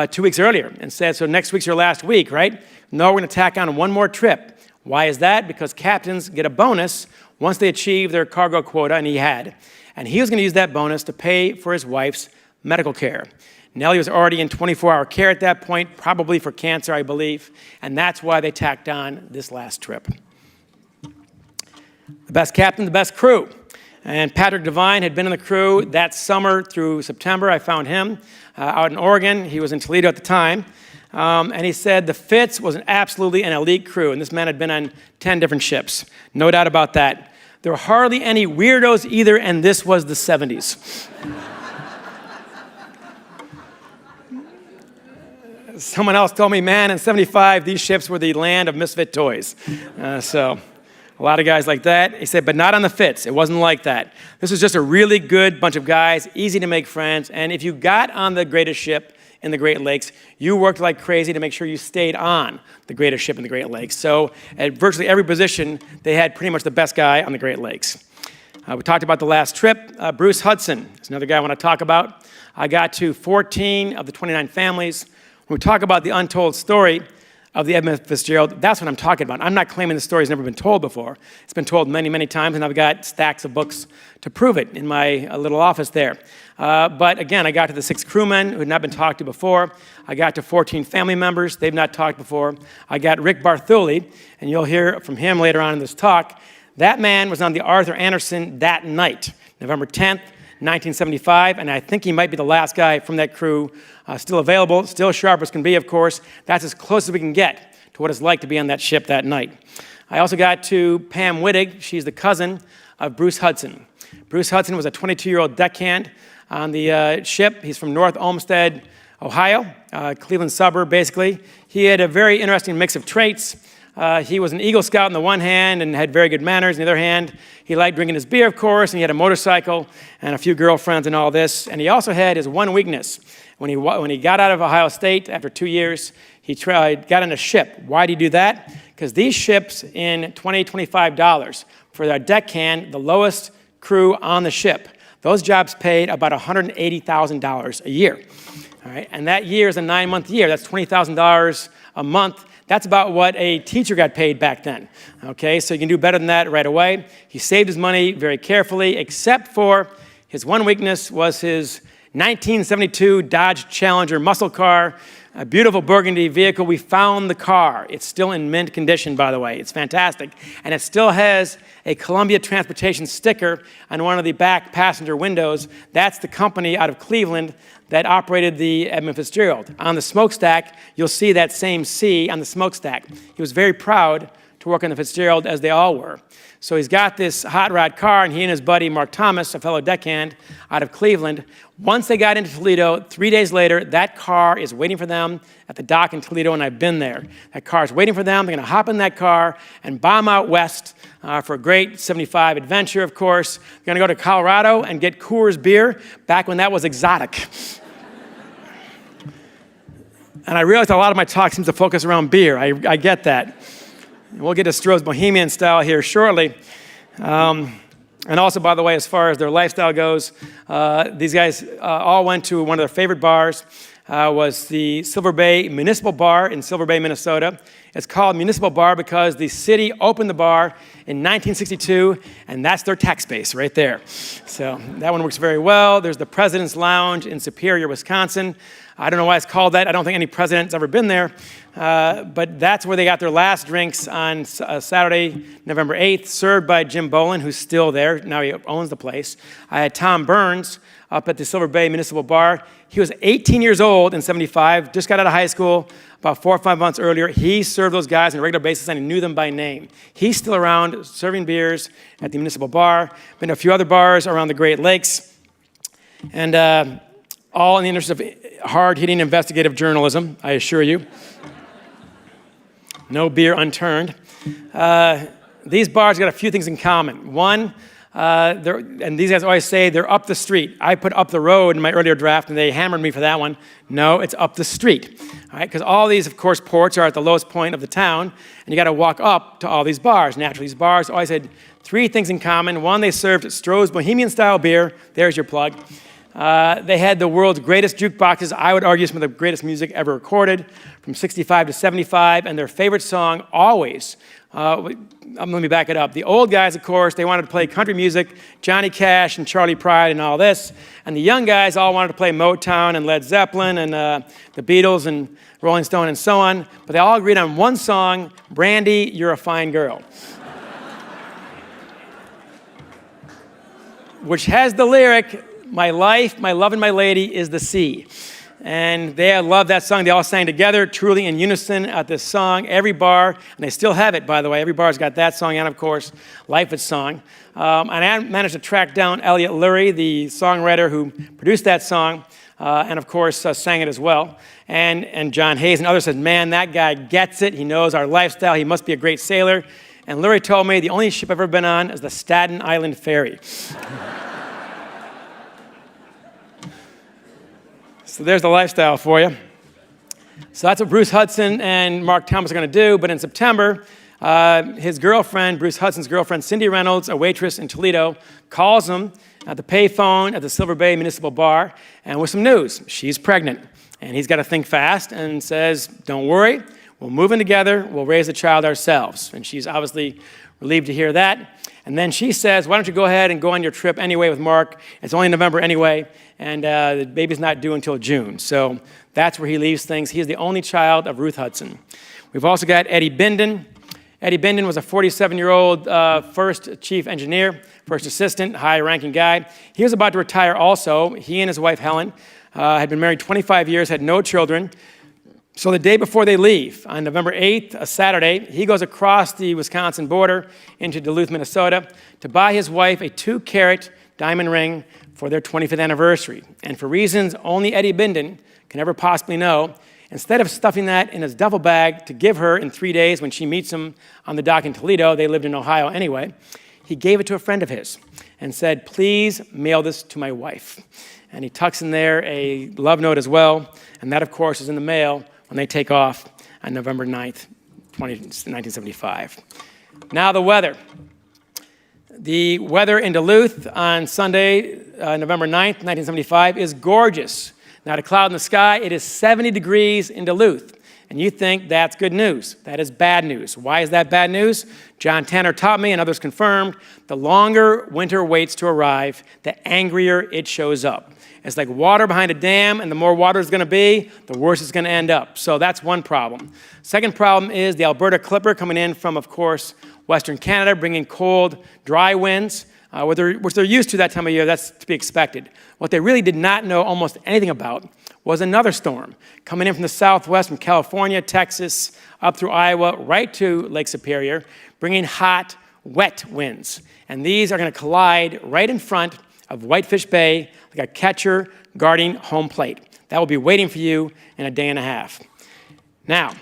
2 weeks earlier and said, so next week's your last week, right? No, we're going to tack on one more trip. Why is that? Because captains get a bonus once they achieve their cargo quota, and he had. And he was going to use that bonus to pay for his wife's medical care. Nellie was already in 24-hour care at that point, probably for cancer, I believe, and that's why they tacked on this last trip. The best captain, the best crew. And Patrick Devine had been in the crew that summer through September. I found him out in Oregon. He was in Toledo at the time. And he said the Fitz was absolutely an elite crew, and this man had been on 10 different ships. No doubt about that. There were hardly any weirdos either, and this was the 70s. Someone else told me, man, in 75, these ships were the land of misfit toys. So a lot of guys like that. He said, but not on the Fitz. It wasn't like that. This was just a really good bunch of guys, easy to make friends, and if you got on the greatest ship in the Great Lakes, you worked like crazy to make sure you stayed on the greatest ship in the Great Lakes. So at virtually every position, they had pretty much the best guy on the Great Lakes. We talked about the last trip. Bruce Hudson is another guy I want to talk about. I got to 14 of the 29 families. When we talk about the untold story of the Edmund Fitzgerald, that's what I'm talking about. I'm not claiming the story's never been told before. It's been told many, many times, and I've got stacks of books to prove it in my little office there. But again, I got to the 6 crewmen who had not been talked to before. I got to 14 family members. They've not talked before. I got Rick Bartholi, and you'll hear from him later on in this talk. That man was on the Arthur Anderson that night, November 10th, 1975, and I think he might be the last guy from that crew still available, still sharp as can be, of course. That's as close as we can get to what it's like to be on that ship that night. I also got to Pam Wittig. She's the cousin of Bruce Hudson. Bruce Hudson was a 22-year-old deckhand on the ship. He's from North Olmsted, Ohio, Cleveland suburb, basically. He had a very interesting mix of traits. He was an Eagle Scout on the one hand and had very good manners. On the other hand, he liked drinking his beer, of course, and he had a motorcycle and a few girlfriends and all this. And he also had his one weakness. When he got out of Ohio State after 2 years, he got on a ship. Why did he do that? Because these ships in $20, $25 for their deckhand, the lowest crew on the ship, those jobs paid about $180,000 a year. All right, and that year is a 9-month year. That's $20,000 a month. That's about what a teacher got paid back then. Okay, so you can do better than that right away. He saved his money very carefully, except for his one weakness was his 1972 Dodge Challenger muscle car, a beautiful burgundy vehicle. We found the car. It's still in mint condition, by the way. It's fantastic. And it still has a Columbia Transportation sticker on one of the back passenger windows. That's the company out of Cleveland that operated the Edmund Fitzgerald. On the smokestack, you'll see that same C on the smokestack. He was very proud to work on the Fitzgerald, as they all were. So he's got this hot rod car, and he and his buddy, Mark Thomas, a fellow deckhand out of Cleveland, once they got into Toledo, 3 days later, that car is waiting for them at the dock in Toledo, and I've been there. That car is waiting for them. They're going to hop in that car and bomb out west for a great 75 adventure, of course. They're going to go to Colorado and get Coors beer, back when that was exotic. And I realize a lot of my talk seems to focus around beer. I get that. We'll get to Stroh's Bohemian style here shortly. And also, by the way, as far as their lifestyle goes, these guys all went to one of their favorite bars, was the Silver Bay Municipal Bar in Silver Bay, Minnesota. It's called Municipal Bar because the city opened the bar in 1962, and that's their tax base right there. So that one works very well. There's the President's Lounge in Superior, Wisconsin. I don't know why it's called that. I don't think any president's ever been there. But that's where they got their last drinks on Saturday, November 8th, served by Jim Bolin, who's still there. Now he owns the place. I had Tom Burns up at the Silver Bay Municipal Bar. He was 18 years old in 75, just got out of high school about 4 or 5 months earlier. He served those guys on a regular basis, and he knew them by name. He's still around serving beers at the Municipal Bar. Been to a few other bars around the Great Lakes. And all in the interest of hard-hitting investigative journalism, I assure you. No beer unturned. These bars got a few things in common. One, and these guys always say they're up the street. I put up the road in my earlier draft, and they hammered me for that one. No, it's up the street. All right, because all these, of course, ports are at the lowest point of the town, and you got to walk up to all these bars. Naturally, these bars always had three things in common. One, they served Stroh's Bohemian-style beer. There's your plug. They had the world's greatest jukeboxes. I would argue some of the greatest music ever recorded, from 65 to 75, and their favorite song always. Let me back it up. The old guys, of course, they wanted to play country music, Johnny Cash and Charlie Pride and all this, and the young guys all wanted to play Motown and Led Zeppelin and the Beatles and Rolling Stone and so on, but they all agreed on one song, Brandy, You're a Fine Girl, which has the lyric, my life, my love, and my lady is the sea. And they love that song. They all sang together, truly in unison at this song. Every bar, and they still have it, by the way. Every bar's got that song, and of course, Lightfoot's song. And I managed to track down Elliot Lurie, the songwriter who produced that song, and of course, sang it as well. And John Hayes and others said, man, that guy gets it. He knows our lifestyle. He must be a great sailor. And Lurie told me the only ship I've ever been on is the Staten Island Ferry. So there's the lifestyle for you. So that's what Bruce Hudson and Mark Thomas are going to do. But in September, his girlfriend, Bruce Hudson's girlfriend, Cindy Reynolds, a waitress in Toledo, calls him at the payphone at the Silver Bay Municipal Bar, and with some news. She's pregnant. And he's got to think fast and says, don't worry, we'll move in together, we'll raise the child ourselves. And she's obviously relieved to hear that. And then she says, why don't you go ahead and go on your trip anyway with Mark? It's only November anyway, and the baby's not due until June. So that's where he leaves things. He is the only child of Ruth Hudson. We've also got Eddie Binden. Eddie Binden was a 47-year-old first chief engineer, first assistant, high-ranking guy. He was about to retire also. He and his wife, Helen, had been married 25 years, had no children. So the day before they leave, on November 8th, a Saturday, he goes across the Wisconsin border into Duluth, Minnesota, to buy his wife a 2-carat diamond ring for their 25th anniversary. And for reasons only Eddie Binden can ever possibly know, Instead of stuffing that in his duffel bag to give her in 3 days when she meets him on the dock in Toledo, they lived in Ohio anyway, he gave it to a friend of his and said, please mail this to my wife. And he tucks in there a love note as well, and that, of course, is in the mail when they take off on November 9th, 1975. Now the weather. The weather in Duluth on Sunday, November 9th, 1975, is gorgeous. Not a cloud in the sky. It is 70 degrees in Duluth. And you think that's good news. That is bad news. Why is that bad news? John Tanner taught me, and others confirmed, the longer winter waits to arrive, the angrier it shows up. It's like water behind a dam, and the more water is going to be, the worse it's going to end up. So that's one problem. Second problem is the Alberta Clipper coming in from, of course, Western Canada, bringing cold, dry winds, which they're used to that time of year. That's to be expected. What they really did not know almost anything about was another storm coming in from the southwest, from California, Texas, up through Iowa, right to Lake Superior, bringing hot, wet winds. And these are going to collide right in front of Whitefish Bay, like a catcher guarding home plate. That will be waiting for you in a day and a half. Now,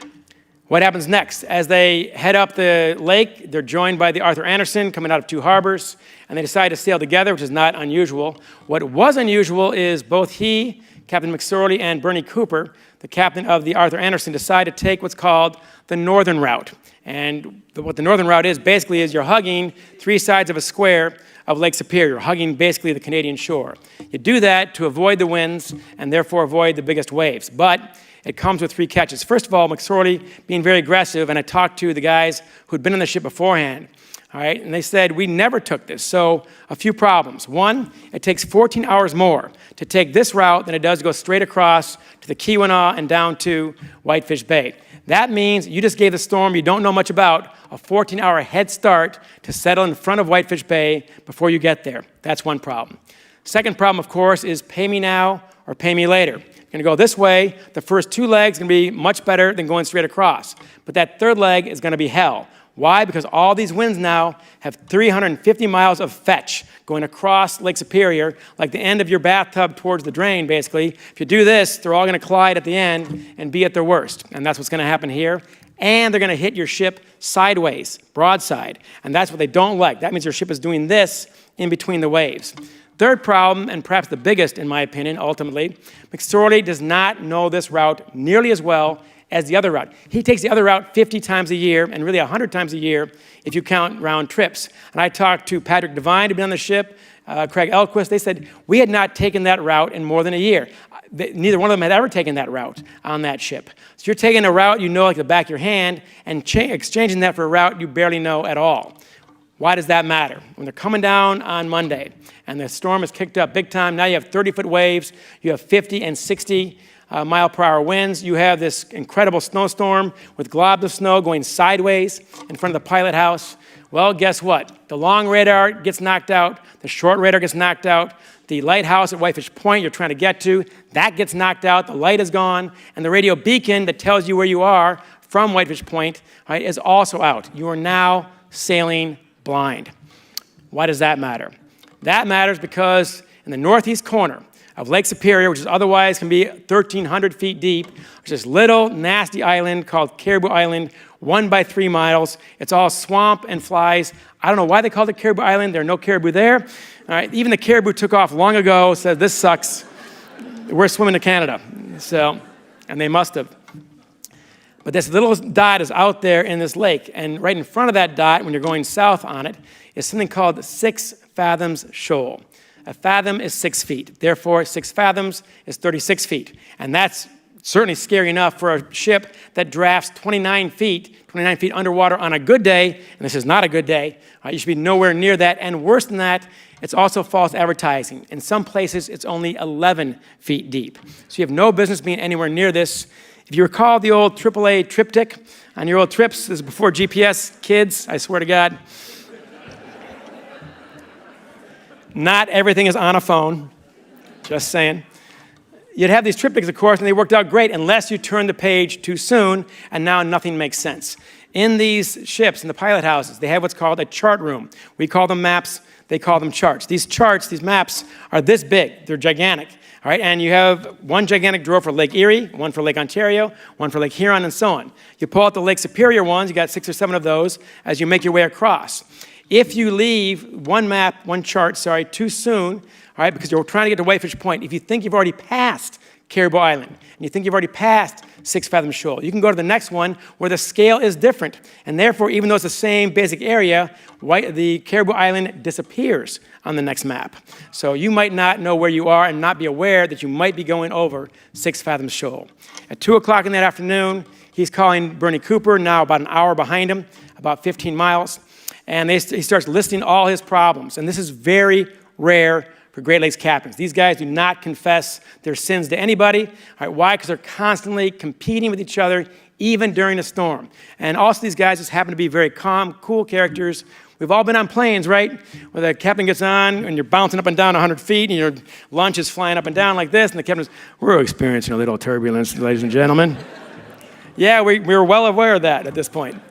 what happens next? As they head up the lake, they're joined by the Arthur Anderson coming out of Two Harbors, and they decide to sail together, which is not unusual. What was unusual is both he, Captain McSorley, and Bernie Cooper, the captain of the Arthur Anderson, decide to take what's called the northern route. And what the northern route is basically is you're hugging 3 sides of a square of Lake Superior, hugging basically the Canadian shore. You do that to avoid the winds and therefore avoid the biggest waves. But it comes with 3 catches. First of all, McSorley being very aggressive, and I talked to the guys who'd been on the ship beforehand, all right, and they said, we never took this. So a few problems. One, it takes 14 hours more to take this route than it does to go straight across to the Keweenaw and down to Whitefish Bay. That means you just gave the storm you don't know much about a 14-hour head start to settle in front of Whitefish Bay before you get there. That's one problem. Second problem, of course, is pay me now or pay me later. You're going to go this way. The first 2 legs are going to be much better than going straight across. But that third leg is going to be hell. Why? Because all these winds now have 350 miles of fetch going across Lake Superior, like the end of your bathtub towards the drain, basically. If you do this, they're all going to collide at the end and be at their worst. And that's what's going to happen here. And they're going to hit your ship sideways, broadside. And that's what they don't like. That means your ship is doing this in between the waves. Third problem, and perhaps the biggest in my opinion, ultimately, McSorley does not know this route nearly as well as the other route. He takes the other route 50 times a year, and really 100 times a year if you count round trips. And I talked to Patrick Devine, who'd been on the ship, Craig Elquist. They said, we had not taken that route in more than a year. Neither one of them had ever taken that route on that ship. So you're taking a route you know like the back of your hand, and exchanging that for a route you barely know at all. Why does that matter? When they're coming down on Monday, and the storm is kicked up big time, now you have 30-foot waves, you have 50 and 60 mile-per-hour winds. You have this incredible snowstorm with globs of snow going sideways in front of the pilot house. Well, guess what? The long radar gets knocked out. The short radar gets knocked out. The lighthouse at Whitefish Point you're trying to get to, that gets knocked out. The light is gone. And the radio beacon that tells you where you are from Whitefish Point, right, is also out. You are now sailing blind. Why does that matter? That matters because in the northeast corner of Lake Superior, which is otherwise can be 1,300 feet deep, there's this little nasty island called Caribou Island, 1 by 3 miles. It's all swamp and flies. I don't know why they called it Caribou Island. There are no caribou there. All right, even the caribou took off long ago, said this sucks. We're swimming to Canada. So, and they must have. But this little dot is out there in this lake, and right in front of that dot, when you're going south on it, is something called the 6 Fathoms Shoal. A fathom is 6 feet. Therefore, 6 fathoms is 36 feet. And that's certainly scary enough for a ship that drafts 29 feet underwater on a good day, and this is not a good day. You should be nowhere near that. And worse than that, it's also false advertising. In some places, it's only 11 feet deep. So you have no business being anywhere near this. If you recall the old AAA triptych on your old trips, this is before GPS, kids, I swear to God. Not everything is on a phone, just saying. You'd have these triptychs, of course, and they worked out great unless you turned the page too soon, and now nothing makes sense. In these ships, in the pilot houses, they have what's called a chart room. We call them maps, they call them charts. These charts, these maps, are this big. They're gigantic. All right, and you have one gigantic drawer for Lake Erie, one for Lake Ontario, one for Lake Huron, and so on. You pull out the Lake Superior ones, you got 6 or 7 of those as you make your way across. If you leave one chart, too soon, all right, because you're trying to get to Whitefish Point, if you think you've already passed Caribou Island, and you think you've already passed 6 Fathom Shoal, you can go to the next one where the scale is different. And therefore, even though it's the same basic area, the Caribou Island disappears on the next map. So you might not know where you are and not be aware that you might be going over 6 Fathom Shoal. At 2 o'clock in that afternoon, he's calling Bernie Cooper, now about an hour behind him, about 15 miles, and he starts listing all his problems. And this is very rare for Great Lakes captains. These guys do not confess their sins to anybody. All right, why? Because they're constantly competing with each other, even during a storm. And also these guys just happen to be very calm, cool characters. We've all been on planes, right? Where the captain gets on and you're bouncing up and down 100 feet and your lunch is flying up and down like this, and the captain says, "We're experiencing a little turbulence, ladies and gentlemen." Yeah, we're well aware of that at this point.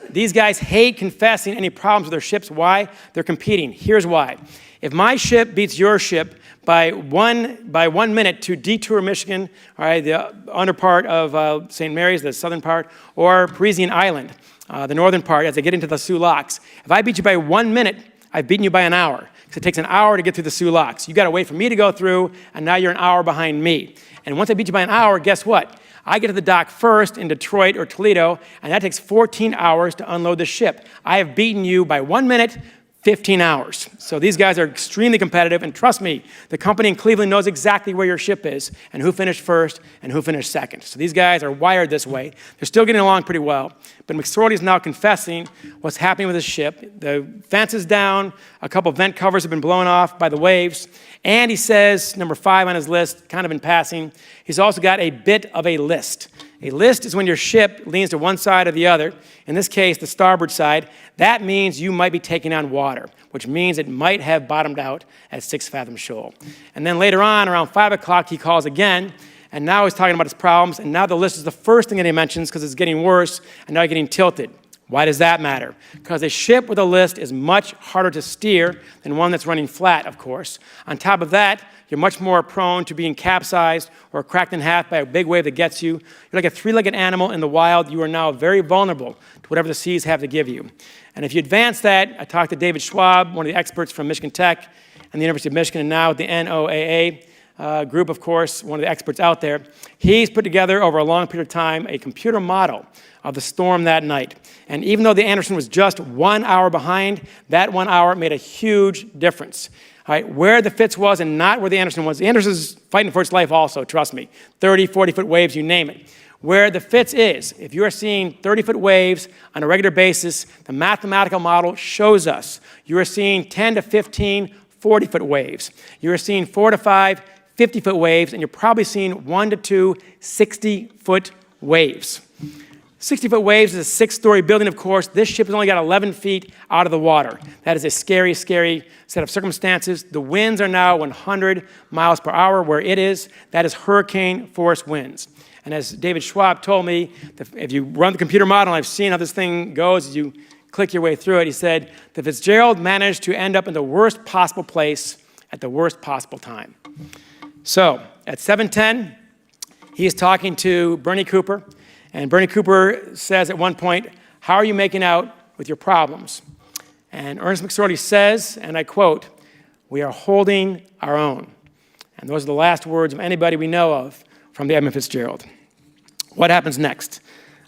These guys hate confessing any problems with their ships. Why? They're competing. Here's why. If my ship beats your ship by one minute to Detour, Michigan, all right, the under part of St. Mary's, the southern part, or Parisian Island, the northern part, as they get into the Soo Locks, if I beat you by 1 minute, I've beaten you by an hour. Because it takes an hour to get through the Soo Locks. You got to wait for me to go through, and now you're an hour behind me. And once I beat you by an hour, guess what? I get to the dock first in Detroit or Toledo, and that takes 14 hours to unload the ship. I have beaten you by 1 minute, 15 hours. So these guys are extremely competitive, and trust me, the company in Cleveland knows exactly where your ship is and who finished first and who finished second. So these guys are wired this way. They're still getting along pretty well, but McSorley is now confessing what's happening with his ship. The fence is down, a couple vent covers have been blown off by the waves, and he says, number 5 on his list, kind of in passing, he's also got a bit of a list. A list is when your ship leans to one side or the other. In this case, the starboard side. That means you might be taking on water, which means it might have bottomed out at 6 Fathom Shoal. And then later on, around 5 o'clock, he calls again, and now he's talking about his problems, and now the list is the first thing that he mentions because it's getting worse, and now you're getting tilted. Why does that matter? Because a ship with a list is much harder to steer than one that's running flat, of course. On top of that, you're much more prone to being capsized or cracked in half by a big wave that gets you. You're like a 3-legged animal in the wild. You are now very vulnerable to whatever the seas have to give you. And if you advance that, I talked to David Schwab, one of the experts from Michigan Tech and the University of Michigan, and now the NOAA group, of course, one of the experts out there. He's put together over a long period of time a computer model of the storm that night. And even though the Anderson was just 1 hour behind, that 1 hour made a huge difference. All right, where the Fitz was and not where the Anderson was. The Anderson's fighting for its life also, trust me. 30, 40-foot waves, you name it. Where the Fitz is, if you are seeing 30-foot waves on a regular basis, the mathematical model shows us you are seeing 10 to 15 40-foot waves. You are seeing 4 to 5 50-foot waves, and you're probably seeing 1 to 2 60-foot waves. 60-foot waves is a 6-story building, of course. This ship has only got 11 feet out of the water. That is a scary, scary set of circumstances. The winds are now 100 miles per hour where it is. That is hurricane force winds. And as David Schwab told me, if you run the computer model, and I've seen how this thing goes as you click your way through it, he said, the Fitzgerald managed to end up in the worst possible place at the worst possible time. So at 7:10, he is talking to Bernie Cooper. And Bernie Cooper says at one point, "How are you making out with your problems?" And Ernest McSorley says, and I quote, "We are holding our own." And those are the last words of anybody we know of from the Edmund Fitzgerald. What happens next?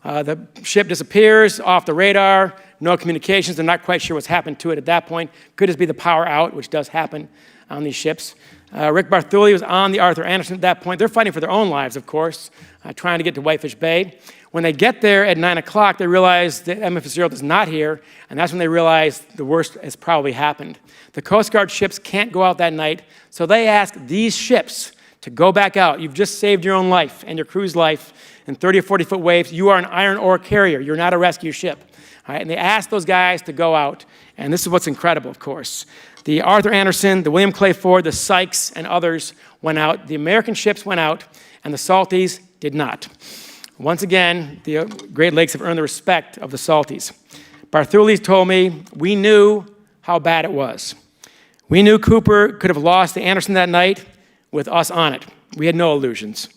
The ship disappears off the radar, no communications. They're not quite sure what's happened to it at that point. Could just be the power out, which does happen on these ships. Rick Bartholomew was on the Arthur Anderson at that point. They're fighting for their own lives, of course, trying to get to Whitefish Bay. When they get there at 9 o'clock, they realize that Edmund Fitzgerald is not here, and that's when they realize the worst has probably happened. The Coast Guard ships can't go out that night, so they ask these ships to go back out. You've just saved your own life and your crew's life in 30 or 40-foot waves. You are an iron ore carrier. You're not a rescue ship. All right, and they asked those guys to go out, and this is what's incredible, of course. The Arthur Anderson, the William Clay Ford, the Sykes, and others went out. The American ships went out, and the Salties did not. Once again, the Great Lakes have earned the respect of the Salties. Barthulis told me, we knew how bad it was. We knew Cooper could have lost to Anderson that night with us on it. We had no illusions.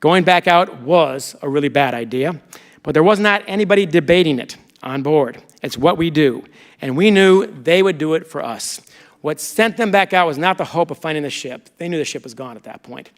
Going back out was a really bad idea, but there was not anybody debating it on board. It's what we do, and we knew they would do it for us. What sent them back out was not the hope of finding the ship. They knew the ship was gone at that point.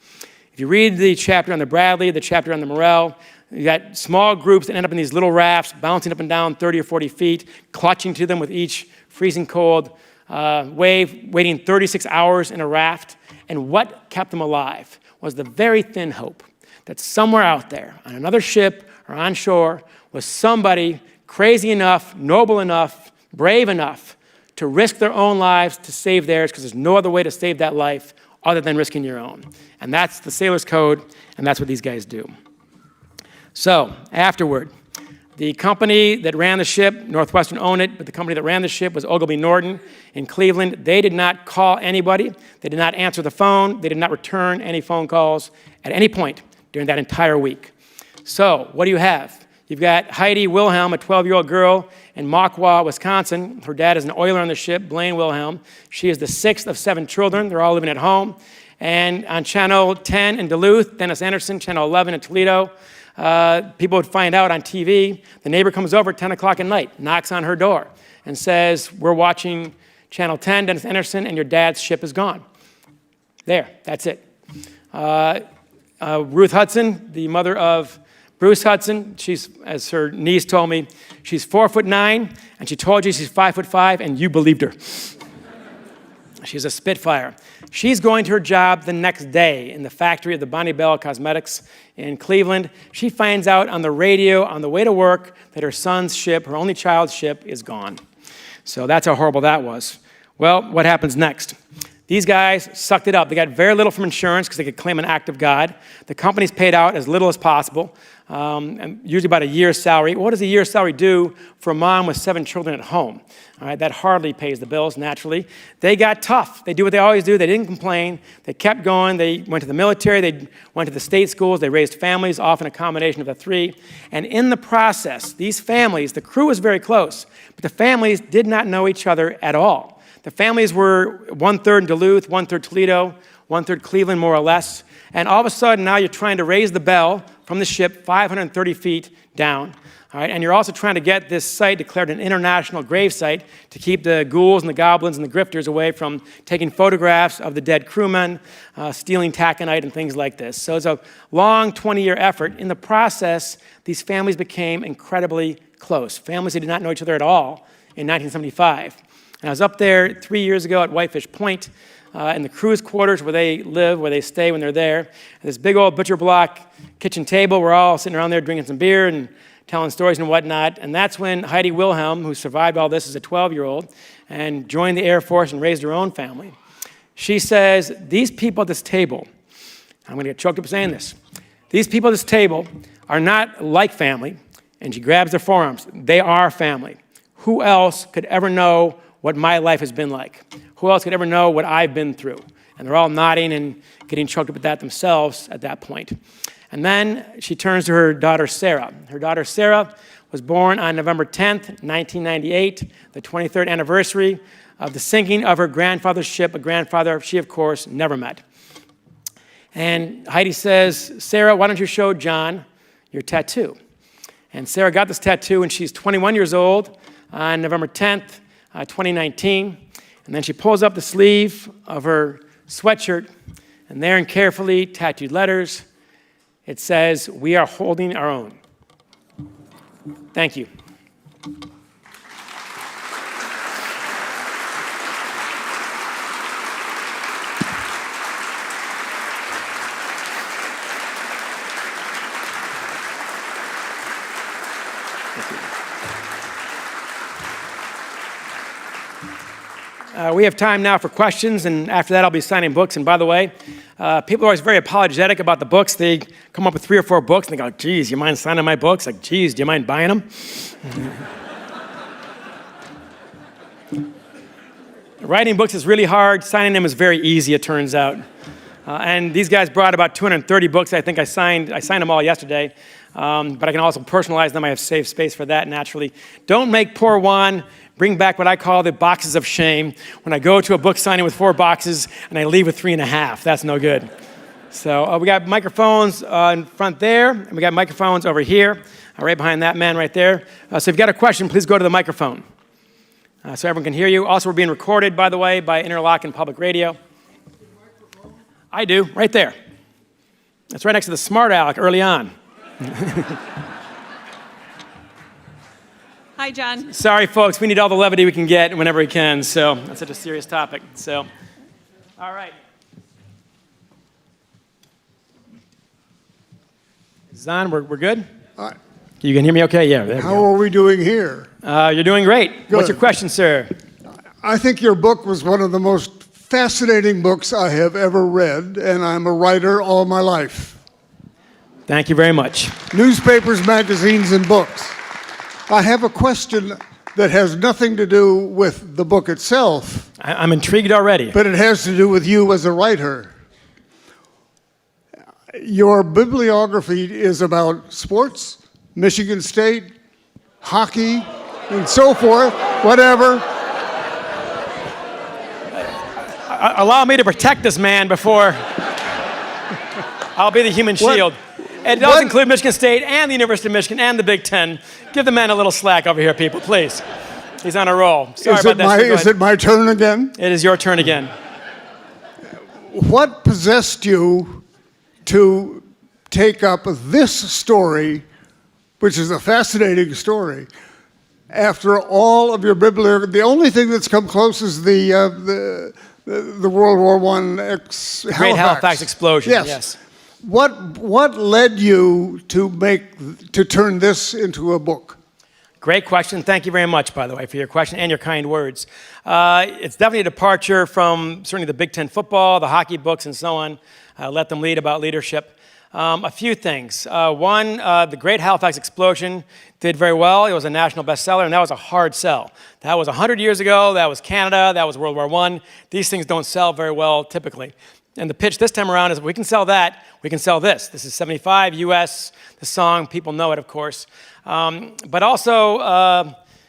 If you read the chapter on the Bradley, the chapter on the Morel, you got small groups that end up in these little rafts, bouncing up and down 30 or 40 feet, clutching to them with each freezing cold wave, waiting 36 hours in a raft. And what kept them alive was the very thin hope that somewhere out there, on another ship or on shore, was somebody crazy enough, noble enough, brave enough to risk their own lives to save theirs, because there's no other way to save that life other than risking your own. And that's the sailor's code, and that's what these guys do. So, afterward, the company that ran the ship, Northwestern owned it, but the company that ran the ship was Ogilvy Norton in Cleveland. They did not call anybody. They did not answer the phone. They did not return any phone calls at any point during that entire week. So, what do you have? You've got Heidi Wilhelm, a 12-year-old girl in Mauquois, Wisconsin. Her dad is an oiler on the ship, Blaine Wilhelm. She is the sixth of 7 children. They're all living at home. And on Channel 10 in Duluth, Dennis Anderson, Channel 11 in Toledo, people would find out on TV. The neighbor comes over at 10 o'clock at night, knocks on her door, and says, we're watching Channel 10, Dennis Anderson, and your dad's ship is gone. There, that's it. Ruth Hudson, the mother of Bruce Hudson, she's, as her niece told me, she's 4'9", and she told you she's 5'5", and you believed her. She's a Spitfire. She's going to her job the next day in the factory of the Bonnie Bell Cosmetics in Cleveland. She finds out on the radio on the way to work that her son's ship, her only child's ship, is gone. So that's how horrible that was. Well, what happens next? These guys sucked it up. They got very little from insurance because they could claim an act of God. The company's paid out as little as possible, and usually about a year's salary. What does a year's salary do for a mom with 7 children at home? All right, that hardly pays the bills, naturally. They got tough. They do what they always do. They didn't complain. They kept going. They went to the military. They went to the state schools. They raised families, often a combination of the 3. And in the process, these families, the crew was very close, but the families did not know each other at all. The families were 1/3 in Duluth, 1/3 Toledo, 1/3 Cleveland, more or less. And all of a sudden, now you're trying to raise the bell from the ship 530 feet down. All right, and you're also trying to get this site declared an international grave site to keep the ghouls and the goblins and the grifters away from taking photographs of the dead crewmen, stealing taconite and things like this. So it's a long 20-year effort. In the process, these families became incredibly close. Families who did not know each other at all in 1975. And I was up there 3 years ago at Whitefish Point in the crew's quarters where they live, where they stay when they're there. And this big old butcher block kitchen table. We're all sitting around there drinking some beer and telling stories and whatnot. And that's when Heidi Wilhelm, who survived all this as a 12-year-old and joined the Air Force and raised her own family, she says, these people at this table, I'm going to get choked up saying this, these people at this table are not like family. And she grabs their forearms. They are family. Who else could ever know what my life has been like? Who else could ever know what I've been through? And they're all nodding and getting choked up at that themselves at that point. And then she turns to her daughter, Sarah. Her daughter, Sarah, was born on November 10th, 1998, the 23rd anniversary of the sinking of her grandfather's ship, a grandfather she, of course, never met. And Heidi says, Sarah, why don't you show John your tattoo? And Sarah got this tattoo when she's 21 years old on November 10th, 2019. And then she pulls up the sleeve of her sweatshirt, and there in carefully tattooed letters, it says, we are holding our own. Thank you. We have time now for questions, and after that I'll be signing books. And by the way, people are always very apologetic about the books. They come up with 3 or 4 books, and they go, geez, you mind signing my books? Like, geez, do you mind buying them? Writing books is really hard. Signing them is very easy, it turns out. And these guys brought about 230 books. I think I signed them all yesterday. But I can also personalize them. I have saved space for that naturally. Don't make poor Juan bring back what I call the boxes of shame. When I go to a book signing with 4 boxes and I leave with 3.5, that's no good. So we got microphones in front there, and we got microphones over here, right behind that man right there. So if you've got a question, please go to the microphone so everyone can hear you. Also, we're being recorded, by the way, by Interlochen Public Radio. I do, right there. That's right next to the smart aleck early on. Hi, John. Sorry, folks. We need all the levity we can get whenever we can. So that's such a serious topic. So, all right. Zahn, we're good? You can hear me okay? Yeah. There we How go. are we doing here? You're doing great. Good. What's your question, sir? I think your book was one of the most fascinating books I have ever read, and I'm a writer all my life. Thank you very much. Newspapers, magazines, and books. I have a question that has nothing to do with the book itself, I'm intrigued already. but it has to do with you as a writer. Your bibliography is about sports, Michigan State, hockey, and so forth, whatever. Allow me to protect this man before I'll be the human shield. It does include Michigan State and the University of Michigan and the Big Ten. Give the man a little slack over here, people, please. He's on a roll. Sorry about that. Is it my turn again? It is your turn again. What possessed you to take up this story, which is a fascinating story, after all of your bibliography? The only thing that's come close is the World War I Great Halifax Explosion. Yes. What led you to turn this into a book? Great question. Thank you very much, by the way, for your question and your kind words. It's definitely a departure from certainly the Big Ten football, the hockey books, and so on. Let them lead about leadership. A few things. One, the Great Halifax Explosion did very well. It was a national bestseller, and that was a hard sell. That was 100 years ago. That was Canada. That was World War I. These things don't sell very well typically. And the pitch this time around is, we can sell that, we can sell this. This is 75 U.S., the song, people know it, of course. But also,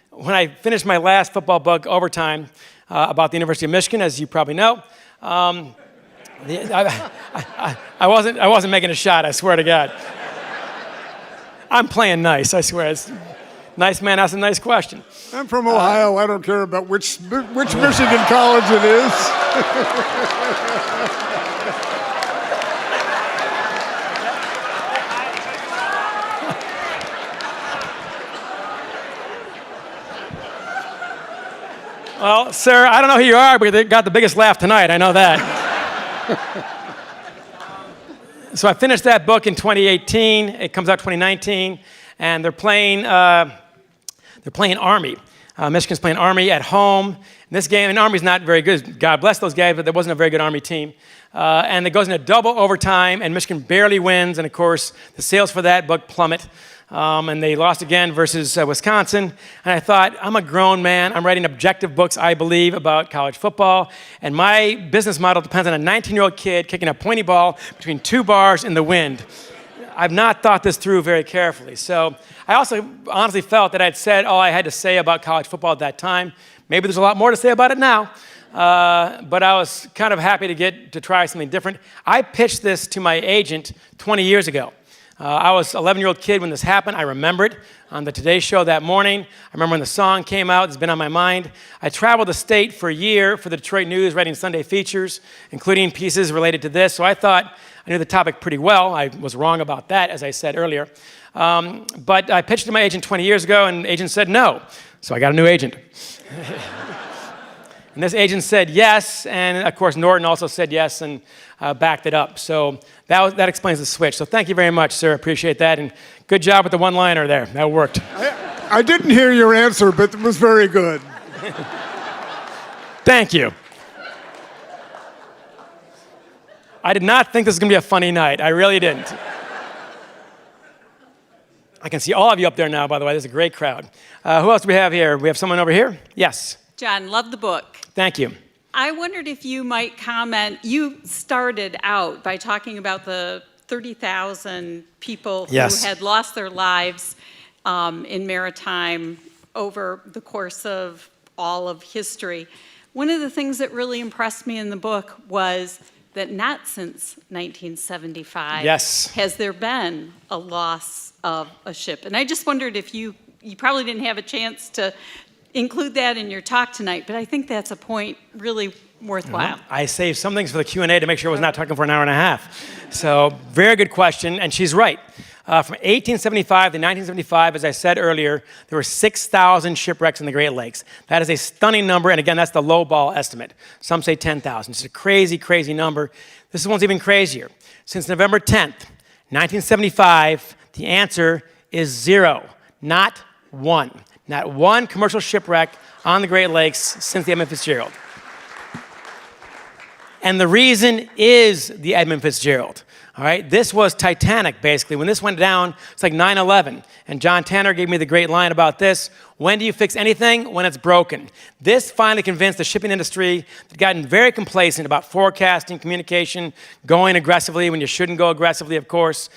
when I finished my last football book, Overtime, about the University of Michigan, as you probably know, I wasn't making a shot, I swear to God. I'm playing nice, I swear. It's, nice man asks a nice question. I'm from Ohio. I don't care about which Michigan college it is. Well, sir, I don't know who you are, but they got the biggest laugh tonight. I know that. So I finished that book in 2018. It comes out 2019, and they're playing Army. Michigan's playing Army at home. In this game, and Army's not very good. God bless those guys, but there wasn't a very good Army team. And it goes into double overtime, and Michigan barely wins. And of course, the sales for that book plummet. And they lost again versus Wisconsin. And I thought, I'm a grown man. I'm writing objective books, I believe, about college football. And my business model depends on a 19-year-old kid kicking a pointy ball between 2 bars in the wind. I've not thought this through very carefully. So I also honestly felt that I'd said all I had to say about college football at that time. Maybe there's a lot more to say about it now. But I was kind of happy to try something different. I pitched this to my agent 20 years ago. I was an 11-year-old kid when this happened. I remember it on the Today Show that morning. I remember when the song came out. It's been on my mind. I traveled the state for a year for the Detroit News, writing Sunday features, including pieces related to this. So I thought I knew the topic pretty well. I was wrong about that, as I said earlier. But I pitched to my agent 20 years ago, and the agent said no. So I got a new agent. And this agent said yes, and of course Norton also said yes and backed it up. So that explains the switch. So thank you very much, sir. Appreciate that, and good job with the one-liner there. That worked. I didn't hear your answer, but it was very good. Thank you. I did not think this was going to be a funny night. I really didn't. I can see all of you up there now, by the way. There's a great crowd. Who else do we have here? We have someone over here? Yes. John, love the book. Thank you. I wondered if you might comment. You started out by talking about the 30,000 people who had lost their lives in maritime over the course of all of history. One of the things that really impressed me in the book was that not since 1975 has there been a loss of a ship. And I just wondered if you probably didn't have a chance to include that in your talk tonight, but I think that's a point really worthwhile. I saved some things for the Q&A to make sure I was not talking for an hour and a half. So very good question, and she's right. From 1875 to 1975, as I said earlier, there were 6,000 shipwrecks in the Great Lakes. That is a stunning number, and again, that's the low ball estimate. Some say 10,000. It's a crazy, crazy number. This one's even crazier. Since November 10th, 1975, the answer is 0, not 1. Not one commercial shipwreck on the Great Lakes since the Edmund Fitzgerald. And the reason is the Edmund Fitzgerald. All right, this was Titanic, basically. When this went down, it's like 9/11. And John Tanner gave me the great line about this. When do you fix anything? When it's broken. This finally convinced the shipping industry that gotten very complacent about forecasting, communication, going aggressively when you shouldn't go aggressively, of course.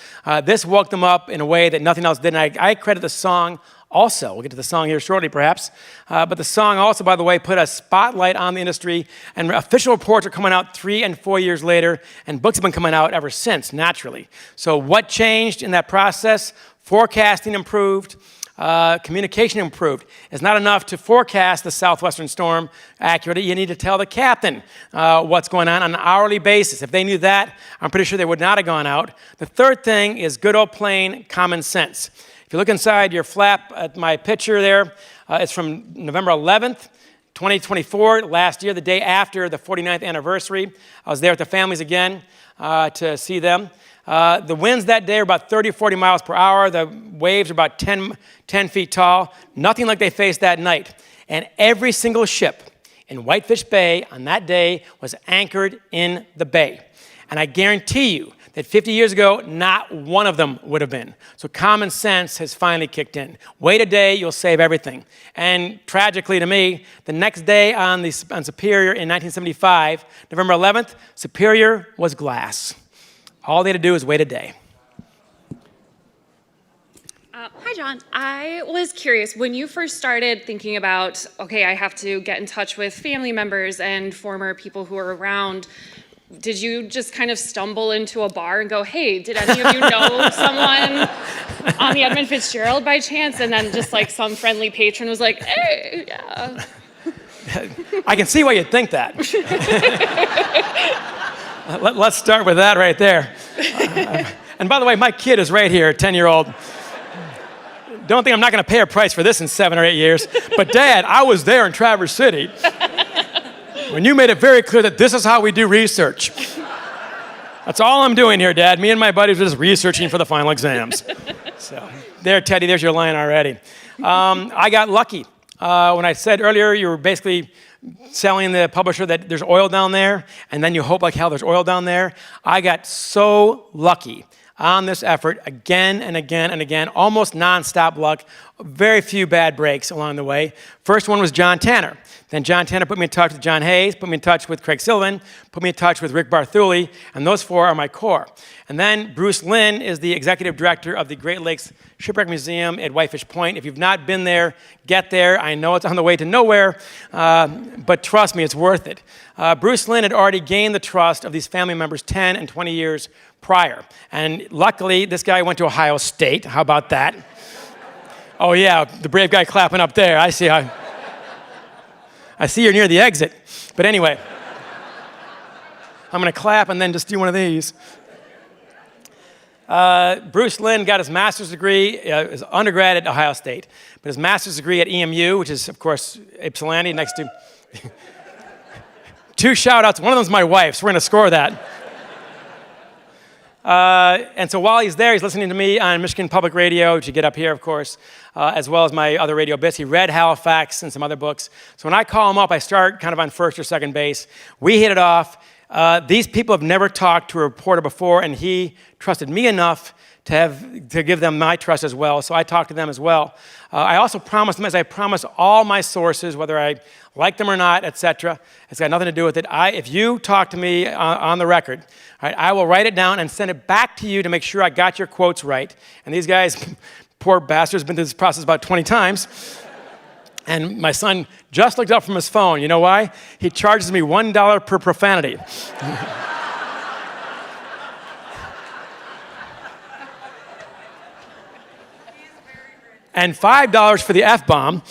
This woke them up in a way that nothing else did. And I credit the song also. We'll get to the song here shortly, perhaps. But the song also, by the way, put a spotlight on the industry, and official reports are coming out 3 and 4 years later, and books have been coming out ever since, naturally. So what changed in that process? Forecasting improved. Communication improved. It's not enough to forecast the southwestern storm accurately. You need to tell the captain what's going on an hourly basis. If they knew that, I'm pretty sure they would not have gone out. The third thing is good old plain common sense. If you look inside your flap at my picture there, it's from November 11th, 2024, last year, the day after the 49th anniversary. I was there with the families again to see them. The winds that day are about 30, 40 miles per hour. The waves are about 10 feet tall, nothing like they faced that night. And every single ship in Whitefish Bay on that day was anchored in the bay. And I guarantee you that 50 years ago, not one of them would have been. So common sense has finally kicked in. Wait a day, you'll save everything. And tragically to me, the next day on Superior in 1975, November 11th, Superior was glass. All they had to do was wait a day. Hi, John. I was curious, when you first started thinking about, okay, I have to get in touch with family members and former people who are around, did you just kind of stumble into a bar and go, hey, did any of you know someone on the Edmund Fitzgerald by chance? And then just like some friendly patron was like, hey, yeah. I can see why you'd think that. Let's start with that right there. And by the way, my kid is right here, 10-year-old. Don't think I'm not going to pay a price for this in 7 or 8 years. But Dad, I was there in Traverse City when you made it very clear that this is how we do research. That's all I'm doing here, Dad. Me and my buddies are just researching for the final exams. So there, Teddy, there's your line already. I got lucky. When I said earlier you were basically selling the publisher that there's oil down there, and then you hope like hell there's oil down there. I got so lucky on this effort again and again and again, almost nonstop luck, very few bad breaks along the way. First one was John Tanner. Then John Tanner put me in touch with John Hayes, put me in touch with Craig Sylvan, put me in touch with Rick Barthuli, and those 4 are my core. And then Bruce Lynn is the executive director of the Great Lakes Shipwreck Museum at Whitefish Point. If you've not been there, get there. I know it's on the way to nowhere, but trust me, it's worth it. Bruce Lynn had already gained the trust of these family members 10 and 20 years prior. And luckily, this guy went to Ohio State. How about that? Oh yeah, the brave guy clapping up there. I see you're near the exit. But anyway, I'm going to clap and then just do one of these. Bruce Lynn got his master's degree, his undergrad at Ohio State, but his master's degree at EMU, which is, of course, Ypsilanti, next to... 2 shout-outs. One of them's my wife, so we're going to score that. And so while he's there, he's listening to me on Michigan Public Radio, which you get up here, of course, as well as my other radio bits. He read Halifax and some other books. So when I call him up, I start kind of on first or second base. We hit it off. These people have never talked to a reporter before, and he trusted me enough to give them my trust as well. So I talked to them as well. I also promised them, as I promise all my sources, whether I like them or not, etc. It's got nothing to do with it. If you talk to me on the record, all right, I will write it down and send it back to you to make sure I got your quotes right. And these guys, poor bastards, been through this process about 20 times. And my son just looked up from his phone. You know why? He charges me $1 per profanity. And $5 for the F-bomb.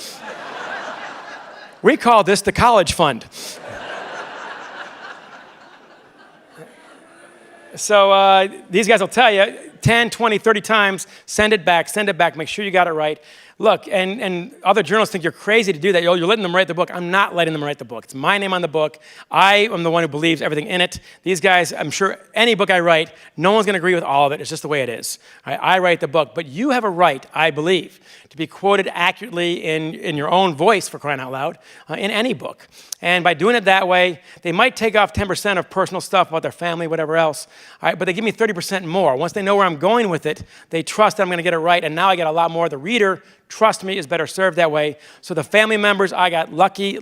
We call this the college fund. So these guys will tell you 10, 20, 30 times, send it back, make sure you got it right. Look, and other journalists think you're crazy to do that. You're letting them write the book. I'm not letting them write the book. It's my name on the book. I am the one who believes everything in it. These guys, I'm sure any book I write, no one's going to agree with all of it. It's just the way it is. I write the book. But you have a right, I believe, to be quoted accurately in your own voice, for crying out loud, in any book. And by doing it that way, they might take off 10% of personal stuff about their family, whatever else, all right, but they give me 30% more. Once they know where I'm going with it, they trust that I'm going to get it right, and now I get a lot more. The reader, trust me, is better served that way. So the family members, I got lucky.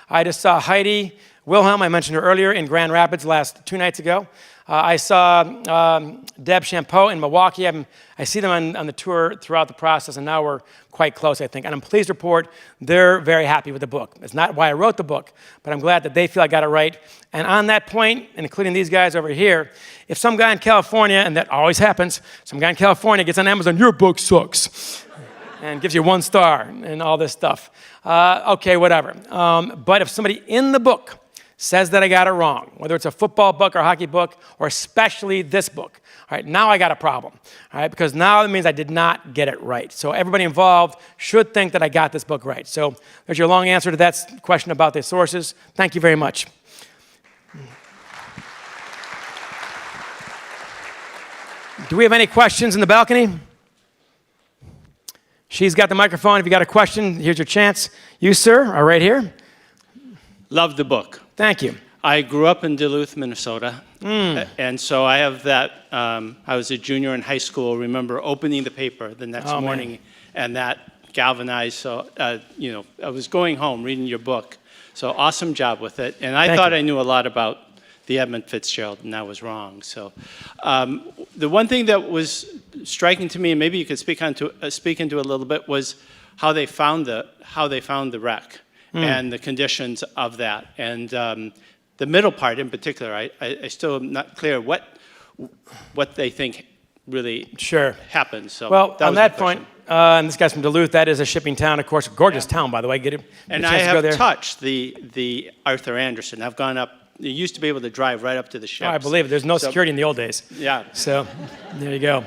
I just saw Heidi Wilhelm, I mentioned her earlier, in Grand Rapids 2 nights ago. I saw Deb Champeau in Milwaukee. I see them on the tour throughout the process, and now we're quite close, I think. And I'm pleased to report they're very happy with the book. It's not why I wrote the book, but I'm glad that they feel I got it right. And on that point, and including these guys over here, if some guy in California, and that always happens, some guy in California gets on Amazon, your book sucks, and gives you 1 star and all this stuff. Okay, whatever. But if somebody in the book says that I got it wrong, whether it's a football book or a hockey book, or especially this book, all right, now I got a problem, all right, because now it means I did not get it right. So everybody involved should think that I got this book right. So there's your long answer to that question about the sources. Thank you very much. Do we have any questions in the balcony? She's got the microphone. If you got a question, here's your chance. You, sir, are right here. Love the book. Thank you. I grew up in Duluth, Minnesota, and so I have that. I was a junior in high school. Remember opening the paper the next morning, and that galvanized. So I was going home reading your book. So awesome job with it. And I thought I knew a lot about the Edmund Fitzgerald, and I was wrong. So the one thing that was striking to me, and maybe you could speak into a little bit, was how they found the wreck. And the conditions of that. And the middle part in particular, I still am not clear what they think really happened. So well, on that point, and this guy's from Duluth, that is a shipping town, of course, a gorgeous town, by the way. And I have touched the Arthur Anderson. I've gone up. You used to be able to drive right up to the ship. Oh, I believe it. There's no security in the old days. Yeah. So there you go.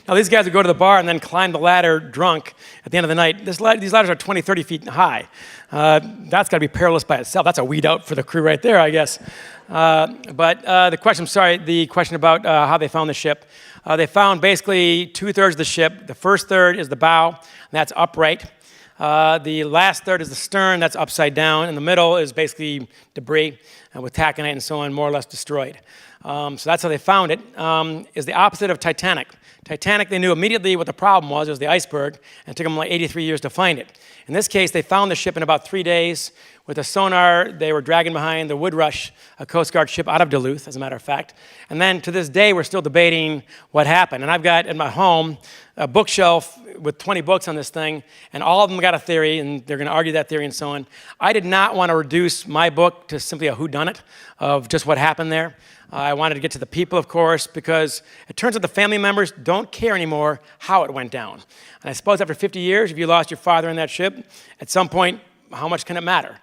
Now, these guys would go to the bar and then climb the ladder drunk at the end of the night. These ladders are 20, 30 feet high. That's got to be perilous by itself. That's a weed out for the crew right there, I guess. But the question about how they found the ship. They found basically 2/3 of the ship. The first third is the bow, and that's upright. The last third is the stern, that's upside down. In the middle is basically debris with taconite and so on, more or less destroyed. So that's how they found it. Is the opposite of Titanic. Titanic, they knew immediately what the problem was. It was the iceberg, and it took them like 83 years to find it. In this case, they found the ship in about 3 days. With a sonar, they were dragging behind the Woodrush, a Coast Guard ship out of Duluth, as a matter of fact. And then to this day, we're still debating what happened. And I've got in my home a bookshelf with 20 books on this thing, and all of them got a theory, and they're going to argue that theory and so on. I did not want to reduce my book to simply a whodunit of just what happened there. I wanted to get to the people, of course, because it turns out the family members don't care anymore how it went down. And I suppose after 50 years, if you lost your father in that ship, at some point, how much can it matter?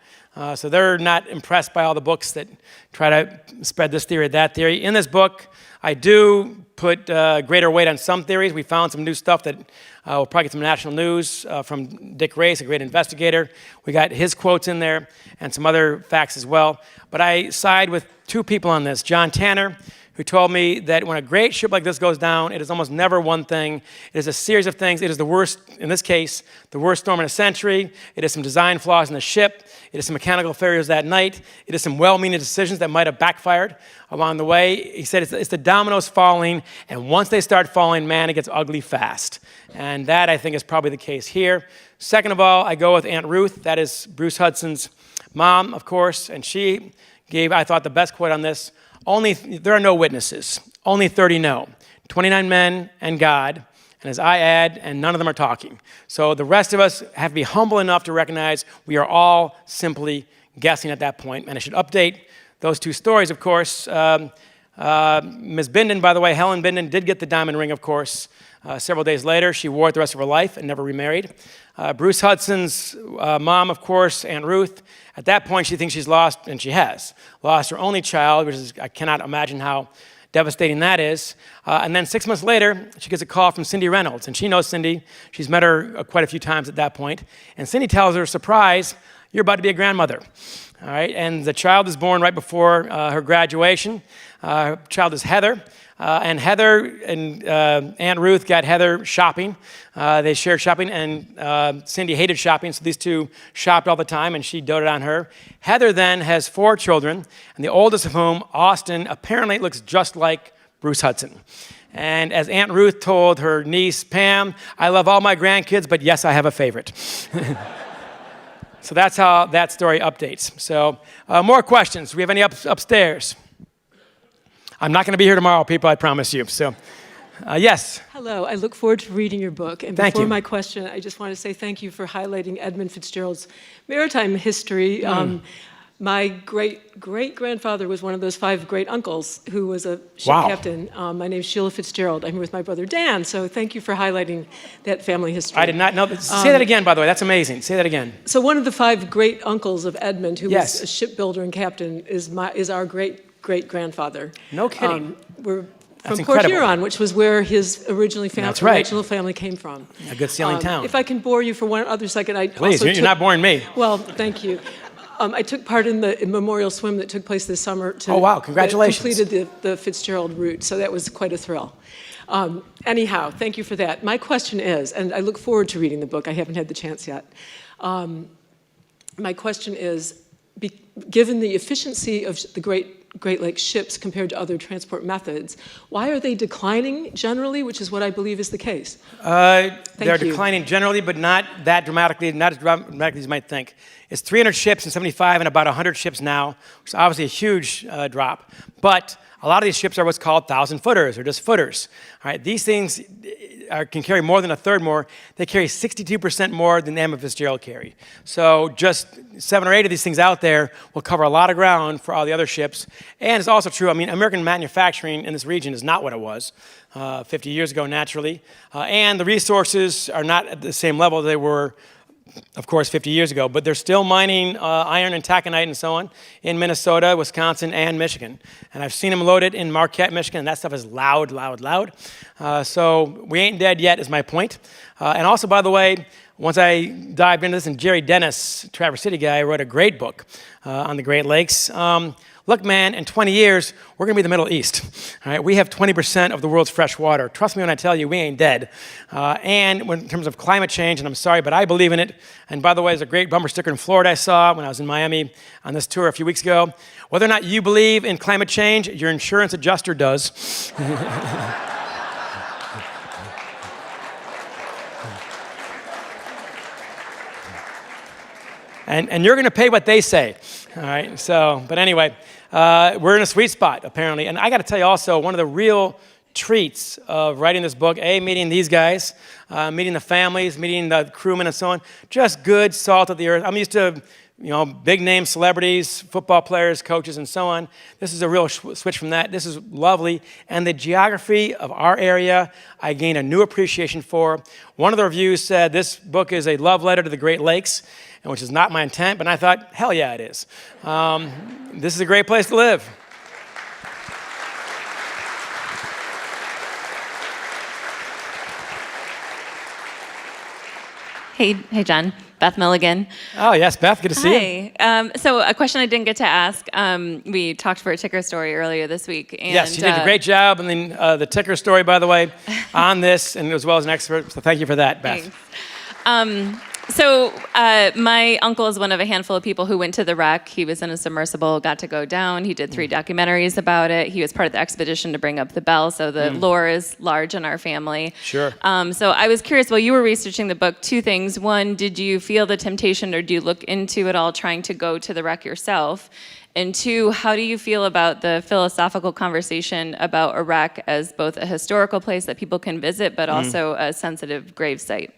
So they're not impressed by all the books that try to spread this theory or that theory. In this book, I do put greater weight on some theories. We found some new stuff that will probably get some national news from Dick Race, a great investigator. We got his quotes in there and some other facts as well. But I side with two people on this. John Tanner, who told me that when a great ship like this goes down, it is almost never one thing. It is a series of things. It is the worst, in this case, the worst storm in a century. It is some design flaws in the ship. It is some mechanical failures that night. It is some well-meaning decisions that might have backfired along the way. He said it's the dominoes falling, and once they start falling, man, it gets ugly fast. And that, I think, is probably the case here. Second of all, I go with Aunt Ruth. That is Bruce Hudson's mom, of course, and she gave, I thought, the best quote on this. There are no witnesses. Only 30 know. 29 men and God. And as I add, and none of them are talking. So the rest of us have to be humble enough to recognize we are all simply guessing at that point. And I should update those two stories, of course. Ms. Bindon, by the way, Helen Bindon, did get the diamond ring, of course. Several days later, she wore it the rest of her life and never remarried. Bruce Hudson's mom, of course, Aunt Ruth, at that point, she thinks she's lost, and she has, lost her only child, which is, I cannot imagine how devastating that is. And then 6 months later, she gets a call from Cindy Reynolds, and she knows Cindy. She's met her quite a few times at that point. And Cindy tells her, surprise, you're about to be a grandmother. All right, and the child is born right before her graduation. Her child is Heather. And Heather and Aunt Ruth got Heather shopping. They shared shopping, and Cindy hated shopping, so these two shopped all the time, and she doted on her. Heather then has 4 children, and the oldest of whom, Austin, apparently looks just like Bruce Hudson. And as Aunt Ruth told her niece, Pam, I love all my grandkids, but yes, I have a favorite. So that's how that story updates. So more questions. Do we have any upstairs? I'm not going to be here tomorrow, people, I promise you. So, yes. Hello, I look forward to reading your book. And Thank before you. my question, I just want to say thank you for highlighting Edmund Fitzgerald's maritime history. My great-great-grandfather was one of those 5 great uncles who was a ship captain. My name is Sheila Fitzgerald. I'm here with my brother Dan, so thank you for highlighting that family history. I did not know. Say that again, by the way. That's amazing. Say that again. So one of the 5 great uncles of Edmund, who was a shipbuilder and captain, is our great-grandfather. No kidding. We're That's from Port incredible. Huron, which was where his original family came from. A good sailing town. If I can bore you for one other second, Please, you're not boring me. Well, thank you. I took part in the memorial swim that took place this summer. Oh, wow, congratulations. That completed the Fitzgerald route, so that was quite a thrill. Anyhow, thank you for that. My question is, and I look forward to reading the book. I haven't had the chance yet. My question is, given the efficiency of the Great Lakes ships compared to other transport methods, why are they declining generally, which is what I believe is the case? They're declining generally, but not that dramatically, not as dramatically as you might think. It's 300 ships in 75 and about 100 ships now, which is obviously a huge drop. But a lot of these ships are what's called 1,000-footers, or just footers. All right, these things can carry more than a third more. They carry 62% more than the Edmund Fitzgerald carry. So just 7 or 8 of these things out there will cover a lot of ground for all the other ships. And it's also true, I mean, American manufacturing in this region is not what it was 50 years ago, naturally. And the resources are not at the same level they were, of course, 50 years ago, but they're still mining iron and taconite and so on in Minnesota, Wisconsin, and Michigan. And I've seen them loaded in Marquette, Michigan, and that stuff is loud, loud, loud. So we ain't dead yet is my point. And also, by the way, once I dived into this, and Jerry Dennis, Traverse City guy, wrote a great book on the Great Lakes. Look, man, in 20 years, we're going to be the Middle East. All right? We have 20% of the world's fresh water. Trust me when I tell you, we ain't dead. And in terms of climate change, and I'm sorry, but I believe in it. And by the way, there's a great bumper sticker in Florida I saw when I was in Miami on this tour a few weeks ago. Whether or not you believe in climate change, your insurance adjuster does. And you're going to pay what they say. All right, so, but anyway, we're in a sweet spot, apparently. And I got to tell you also, one of the real treats of writing this book, meeting these guys, meeting the families, meeting the crewmen and so on, just good salt of the earth. I'm used to, big name celebrities, football players, coaches, and so on. This is a real switch from that. This is lovely. And the geography of our area, I gained a new appreciation for. One of the reviews said this book is a love letter to the Great Lakes, which is not my intent, but I thought, hell yeah, it is. This is a great place to live. Hey, John. Beth Milligan. Oh, yes, Beth, good to see you. Hi. So a question I didn't get to ask. We talked for a ticker story earlier this week. And, yes, you did a great job. And then the ticker story, by the way, on this, and as well as an expert. So thank you for that, Beth. Thanks. So my uncle is one of a handful of people who went to the wreck. He was in a submersible, got to go down. He did 3 documentaries about it. He was part of the expedition to bring up the bell, so the lore is large in our family. Sure. So I was curious, while you were researching the book, 2 things. One, did you feel the temptation, or do you look into it all trying to go to the wreck yourself? And 2, how do you feel about the philosophical conversation about a wreck as both a historical place that people can visit, but also a sensitive grave site?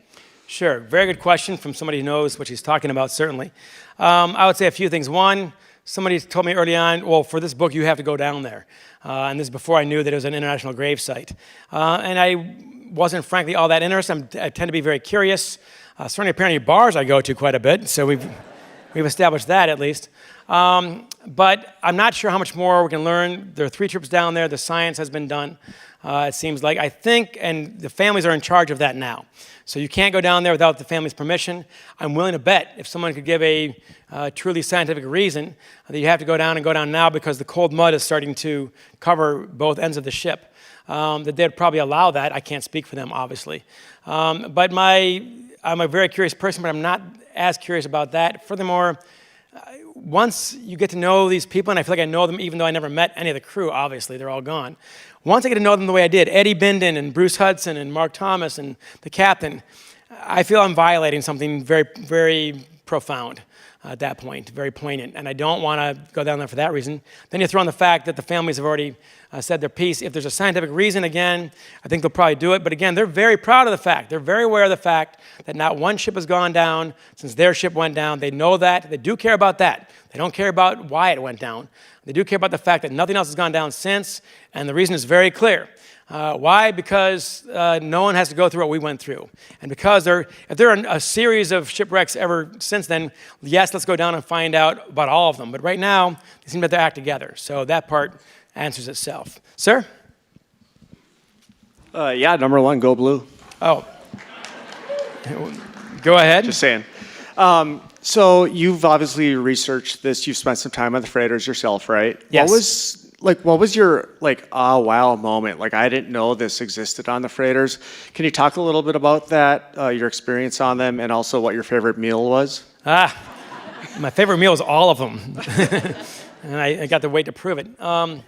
Sure, very good question from somebody who knows what she's talking about, certainly. I would say a few things. One, somebody told me early on, well, for this book, you have to go down there. And this is before I knew that it was an international grave site. And I wasn't, frankly, all that interested. I tend to be very curious. Certainly, apparently, bars I go to quite a bit, so we've established that at least. But I'm not sure how much more we can learn. There are 3 trips down there. The science has been done, it seems like. I think, and the families are in charge of that now. So you can't go down there without the family's permission. I'm willing to bet if someone could give a truly scientific reason that you have to go down now because the cold mud is starting to cover both ends of the ship, that they'd probably allow that. I can't speak for them, obviously. But I'm a very curious person, but I'm not as curious about that. Furthermore, once you get to know these people, and I feel like I know them even though I never met any of the crew, obviously, they're all gone. Once I get to know them the way I did, Eddie Bindon and Bruce Hudson and Mark Thomas and the captain, I feel I'm violating something very, very profound at that point, very poignant, and I don't want to go down there for that reason. Then you throw in the fact that the families have already said their piece. If there's a scientific reason, again, I think they'll probably do it. But again, they're very proud of the fact. They're very aware of the fact that not one ship has gone down since their ship went down. They know that. They do care about that. They don't care about why it went down. They do care about the fact that nothing else has gone down since, and the reason is very clear. Why? Because no one has to go through what we went through. And because if there are a series of shipwrecks ever since then, yes, let's go down and find out about all of them. But right now, they seem to act together. So that part answers itself. Sir? Yeah, number 1, go blue. Oh. Go ahead. Just saying. So you've obviously researched this. You've spent some time on the freighters yourself, right? Yes. What was your wow moment? Like, I didn't know this existed on the freighters. Can you talk a little bit about that, your experience on them, and also what your favorite meal was? My favorite meal is all of them. And I got the weight to prove it. The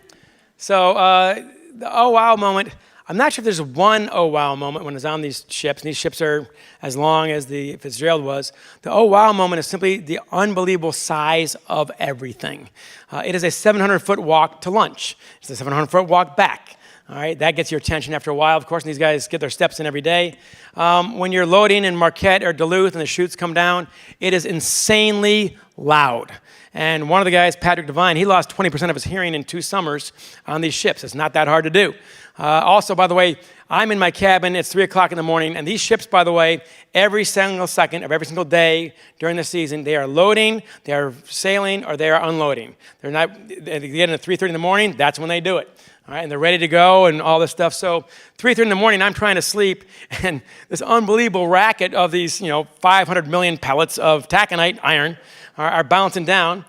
oh wow moment, I'm not sure if there's one oh wow moment when it's on these ships, and these ships are as long as the Fitzgerald was. The oh wow moment is simply the unbelievable size of everything. It is a 700-foot walk to lunch. It's a 700-foot walk back. All right, that gets your attention after a while. Of course, and these guys get their steps in every day. When you're loading in Marquette or Duluth and the chutes come down, it is insanely loud. And one of the guys, Patrick Devine, he lost 20% of his hearing in 2 summers on these ships. It's not that hard to do. Also, by the way, I'm in my cabin. It's 3 o'clock in the morning. And these ships, by the way, every single second of every single day during the season, they are loading, they are sailing, or they are unloading. They're not, they get in at 3:30 in the morning, that's when they do it. All right, and they're ready to go and all this stuff. So 3:30 in the morning, I'm trying to sleep, and this unbelievable racket of these, 500 million pellets of taconite iron are bouncing down.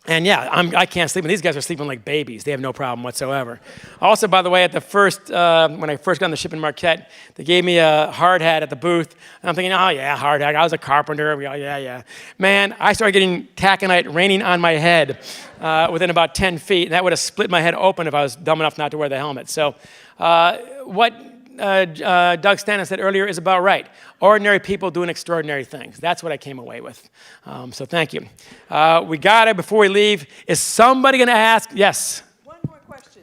And yeah, I can't sleep, and these guys are sleeping like babies. They have no problem whatsoever. Also, by the way, at the first, when I first got on the ship in Marquette, they gave me a hard hat at the booth, and I'm thinking, oh yeah, hard hat. I was a carpenter. Yeah. Man, I started getting taconite raining on my head within about 10 feet, and that would have split my head open if I was dumb enough not to wear the helmet. So what Doug Stanton said earlier is about right. Ordinary people doing extraordinary things. That's what I came away with. So thank you. We got it before we leave. Is somebody going to ask? Yes. One more question.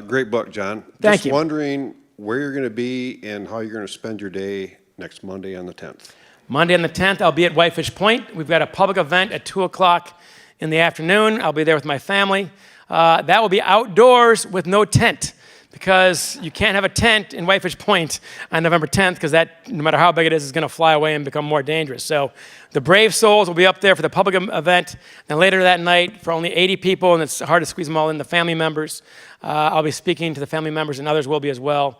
Great book, John. Thank you. Just wondering where you're going to be and how you're going to spend your day next Monday on the 10th. Monday on the 10th, I'll be at Whitefish Point. We've got a public event at 2 o'clock in the afternoon. I'll be there with my family. That will be outdoors with no tent, because you can't have a tent in Whitefish Point on November 10th, because that, no matter how big it is going to fly away and become more dangerous. So The Brave Souls will be up there for the public event. Then later that night, for only 80 people, and it's hard to squeeze them all in, the family members, I'll be speaking to the family members, and others will be as well,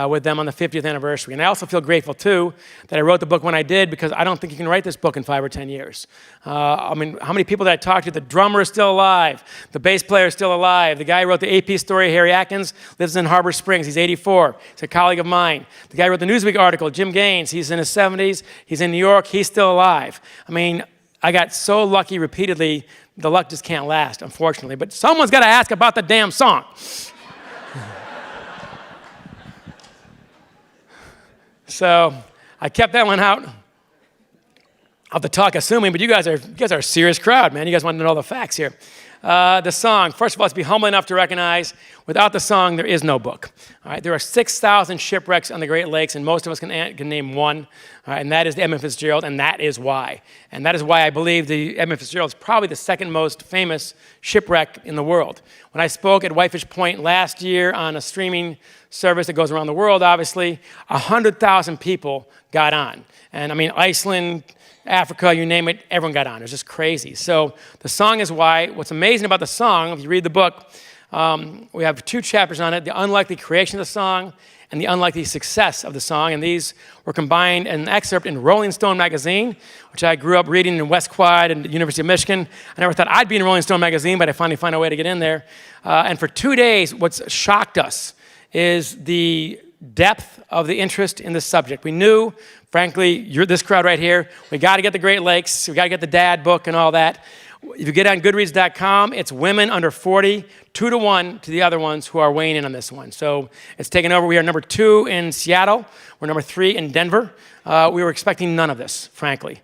with them on the 50th anniversary. And I also feel grateful, too, that I wrote the book when I did, because I don't think you can write this book in 5 or 10 years. I mean, how many people did I talk to? The drummer is still alive. The bass player is still alive. The guy who wrote the AP story, Harry Atkins, lives in Harbor Springs. He's 84. He's a colleague of mine. The guy who wrote the Newsweek article, Jim Gaines, he's in his 70s. He's in New York. He's still alive. I mean, I got so lucky repeatedly. The luck just can't last, unfortunately. But someone's got to ask about the damn song. So I kept that one out of the talk, assuming, but you guys are a serious crowd, man. You guys want to know all the facts here. The song, first of all, let's be humble enough to recognize, without the song, there is no book. All right, there are 6,000 shipwrecks on the Great Lakes, and most of us can name one, and that is the Edmund Fitzgerald, and that is why. And that is why I believe the Edmund Fitzgerald is probably the second most famous shipwreck in the world. When I spoke at Whitefish Point last year on a streaming service that goes around the world, obviously, 100,000 people got on. And I mean, Iceland, Africa, you name it, everyone got on. It was just crazy. So the song is why. What's amazing about the song, if you read the book, we have 2 chapters on it, the unlikely creation of the song and the unlikely success of the song. And these were combined in an excerpt in Rolling Stone magazine, which I grew up reading in West Quad and the University of Michigan. I never thought I'd be in Rolling Stone magazine, but I finally found a way to get in there. And for 2 days, what's shocked us is the depth of the interest in this subject. We knew, frankly, you're this crowd right here, we got to get the Great Lakes, we got to get the Dad book and all that. If you get on Goodreads.com, it's women under 40, 2-to-1 to the other ones who are weighing in on this one. So it's taken over. We are number 2 in Seattle. We're number 3 in Denver. We were expecting none of this, frankly.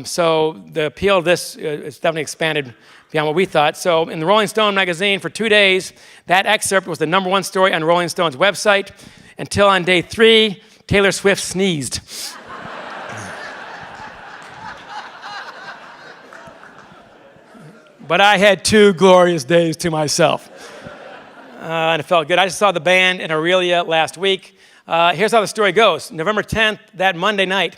So the appeal of this is definitely expanded beyond what we thought. So in the Rolling Stone magazine for 2 days, that excerpt was the #1 story on Rolling Stone's website until on day 3, Taylor Swift sneezed. But I had 2 glorious days to myself. And it felt good. I just saw the band in Aurelia last week. Here's how the story goes. November 10th, that Monday night,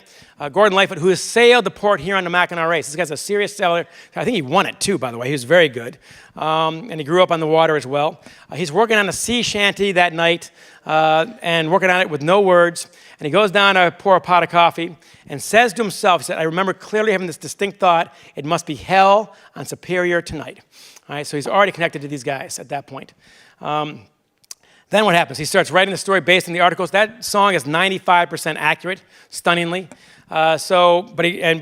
Gordon Lightfoot, who has sailed the Port Huron to Mackinac race. This guy's a serious sailor. I think he won it too, by the way. He was very good. And he grew up on the water as well. He's working on a sea shanty that night and working on it with no words. And he goes down to pour a pot of coffee and says to himself, he said, I remember clearly having this distinct thought, it must be hell on Superior tonight. All right, so he's already connected to these guys at that point. Then what happens? He starts writing the story based on the articles. That song is 95% accurate, stunningly. But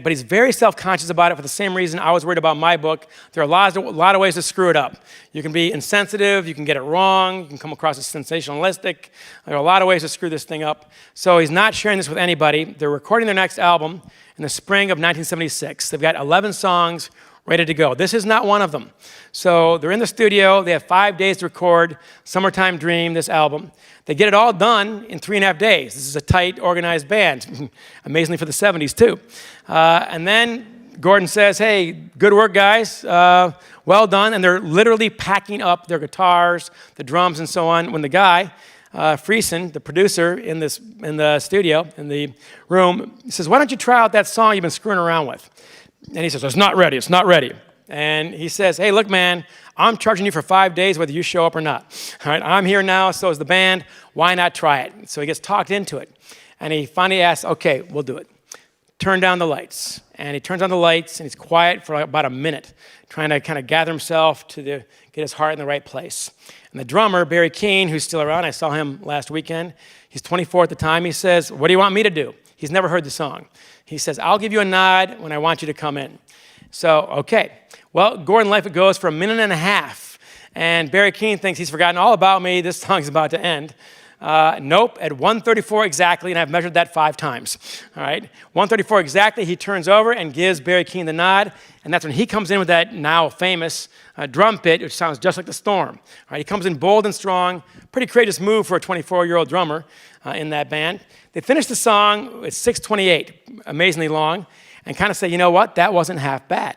he's very self-conscious about it for the same reason I was worried about my book. There are a lot of ways to screw it up. You can be insensitive, you can get it wrong, you can come across as sensationalistic. There are a lot of ways to screw this thing up. So he's not sharing this with anybody. They're recording their next album in the spring of 1976. They've got 11 songs ready to go. This is not one of them. So they're in the studio. They have 5 days to record Summertime Dream, this album. They get it all done in 3.5 days. This is a tight, organized band, amazingly for the 70s, too. And then Gordon says, hey, good work, guys. Well done. And they're literally packing up their guitars, the drums, and so on, when the guy, Friesen, the producer in the studio, in the room, says, why don't you try out that song you've been screwing around with? And he says, it's not ready, it's not ready. And he says, hey, look, man, I'm charging you for 5 days whether you show up or not. All right, I'm here now, so is the band. Why not try it? So he gets talked into it. And he finally asks, okay, we'll do it. Turn down the lights. And he turns on the lights, and he's quiet for about a minute, trying to kind of gather himself to get his heart in the right place. And the drummer, Barry Keane, who's still around, I saw him last weekend. He's 24 at the time. He says, what do you want me to do? He's never heard the song. He says, I'll give you a nod when I want you to come in. So, okay. Well, Gordon Lightfoot goes for 1.5 minutes, and Barry Keane thinks he's forgotten all about me. This song's about to end. Nope, at 1:34 exactly, and I've measured that 5 times. All right, 1:34 exactly, he turns over and gives Barry Keane the nod, and that's when he comes in with that now famous drum pit, which sounds just like the Storm. All right, he comes in bold and strong, pretty courageous move for a 24-year-old drummer in that band. They finish the song, it's 6:28, amazingly long, and kind of say, you know what, that wasn't half bad.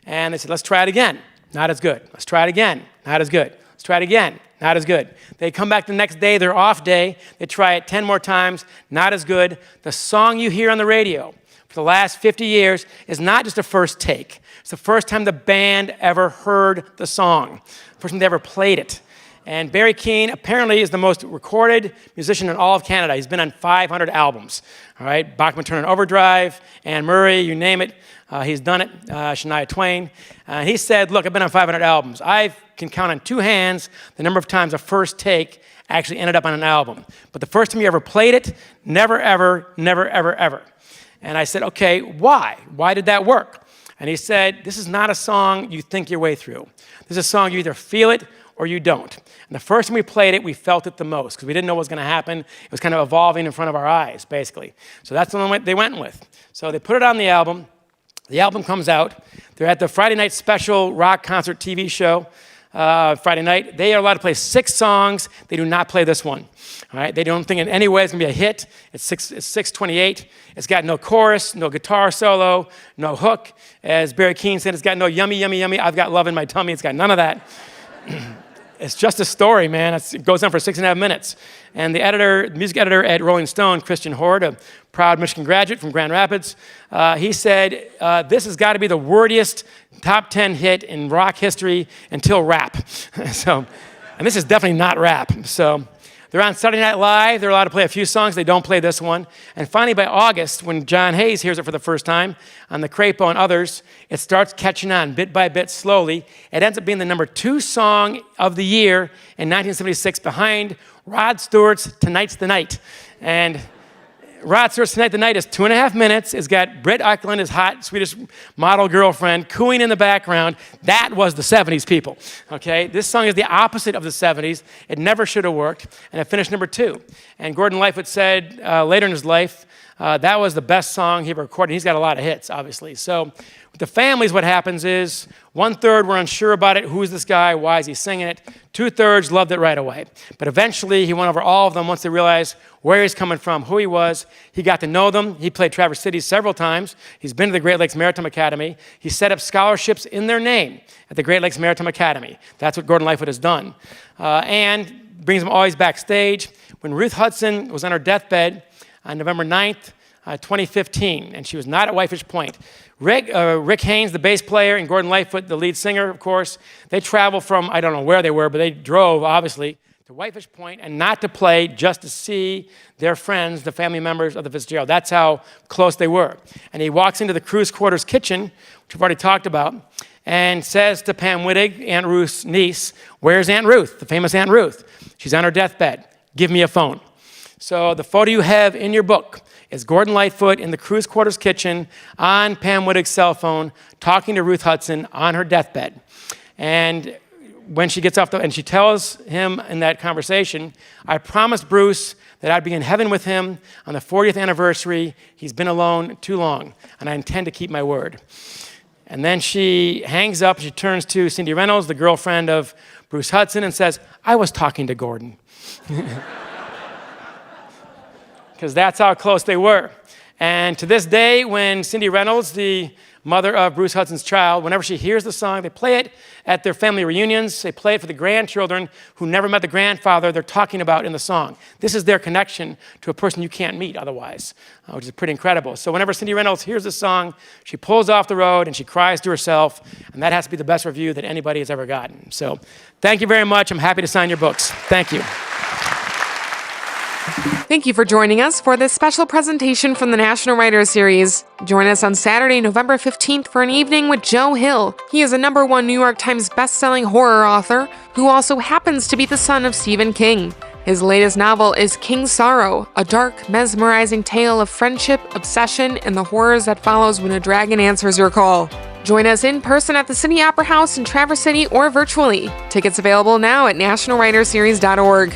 And they said, let's try it again. Not as good. Let's try it again. Not as good. Let's try it again. Not as good. They come back the next day, their off day. They try it 10 more times. Not as good. The song you hear on the radio for the last 50 years is not just a first take. It's the first time the band ever heard the song, first time they ever played it. And Barry Keane apparently is the most recorded musician in all of Canada. He's been on 500 albums. All right, Bachman Turner Overdrive, Anne Murray, you name it. He's done it, Shania Twain. He said, look, I've been on 500 albums. I can count on two hands the number of times a first take actually ended up on an album. But the first time you ever played it, never, ever, never, ever, ever. And I said, okay, why? Why did that work? And he said, this is not a song you think your way through. This is a song you either feel it or you don't. And the first time we played it, we felt it the most because we didn't know what was going to happen. It was kind of evolving in front of our eyes, basically. So that's the one they went with. So they put it on the album. The album comes out. They're at the Friday night special rock concert TV show Friday night. They are allowed to play 6 songs. They do not play this one. All right? They don't think in any way it's going to be a hit. It's 6:28. It's got no chorus, no guitar solo, no hook. As Barry Keane said, it's got no yummy, yummy, yummy, I've got love in my tummy. It's got none of that. It's just a story, man. It goes on for 6.5 minutes. And the music editor at Rolling Stone, Christian Horde, a proud Michigan graduate from Grand Rapids, he said, this has got to be the wordiest top 10 hit in rock history until rap. And this is definitely not rap. So they're on Saturday Night Live. They're allowed to play a few songs. They don't play this one. And finally, by August, when John Hayes hears it for the first time on the Crapo and others, it starts catching on bit by bit, slowly. It ends up being the number 2 song of the year in 1976 behind Rod Stewart's Tonight's the Night. And Rod Stewart's Tonight the Night is 2.5 minutes. It's got Britt Eklund, his hot Swedish model girlfriend, cooing in the background. That was the 70s, people. Okay? This song is the opposite of the 70s. It never should have worked. And it finished number 2. And Gordon Lightfoot said later in his life, that was the best song he ever recorded. He's got a lot of hits, obviously. So with the families, what happens is 1/3 were unsure about it. Who is this guy? Why is he singing it? 2/3 loved it right away. But eventually, he went over all of them once they realized where he's coming from, who he was. He got to know them. He played Traverse City several times. He's been to the Great Lakes Maritime Academy. He set up scholarships in their name at the Great Lakes Maritime Academy. That's what Gordon Lightfoot has done. And brings them always backstage. When Ruth Hudson was on her deathbed on November 9th, 2015, and she was not at Whitefish Point. Rick Haynes, the bass player, and Gordon Lightfoot, the lead singer, of course, they traveled from, I don't know where they were, but they drove, obviously, to Whitefish Point, and not to play, just to see their friends, the family members of the Fitzgerald. That's how close they were. And he walks into the cruise quarters kitchen, which we've already talked about, and says to Pam Wittig, Aunt Ruth's niece, where's Aunt Ruth, the famous Aunt Ruth? She's on her deathbed. Give me a phone. So the photo you have in your book is Gordon Lightfoot in the cruise quarters kitchen on Pam Wittig's cell phone talking to Ruth Hudson on her deathbed. And when she gets off and she tells him in that conversation, I promised Bruce that I'd be in heaven with him on the 40th anniversary. He's been alone too long, and I intend to keep my word. And then she hangs up, she turns to Cindy Reynolds, the girlfriend of Bruce Hudson, and says, I was talking to Gordon. Because that's how close they were. And to this day, when Cindy Reynolds, the mother of Bruce Hudson's child, whenever she hears the song, they play it at their family reunions. They play it for the grandchildren who never met the grandfather they're talking about in the song. This is their connection to a person you can't meet otherwise, which is pretty incredible. So whenever Cindy Reynolds hears this song, she pulls off the road and she cries to herself, and that has to be the best review that anybody has ever gotten. So thank you very much. I'm happy to sign your books. Thank you. Thank you for joining us for this special presentation from the National Writers Series. Join us on Saturday, November 15th for an evening with Joe Hill. He is a #1 New York Times bestselling horror author who also happens to be the son of Stephen King. His latest novel is King's Sorrow, a dark, mesmerizing tale of friendship, obsession, and the horrors that follows when a dragon answers your call. Join us in person at the City Opera House in Traverse City or virtually. Tickets available now at nationalwriterseries.org.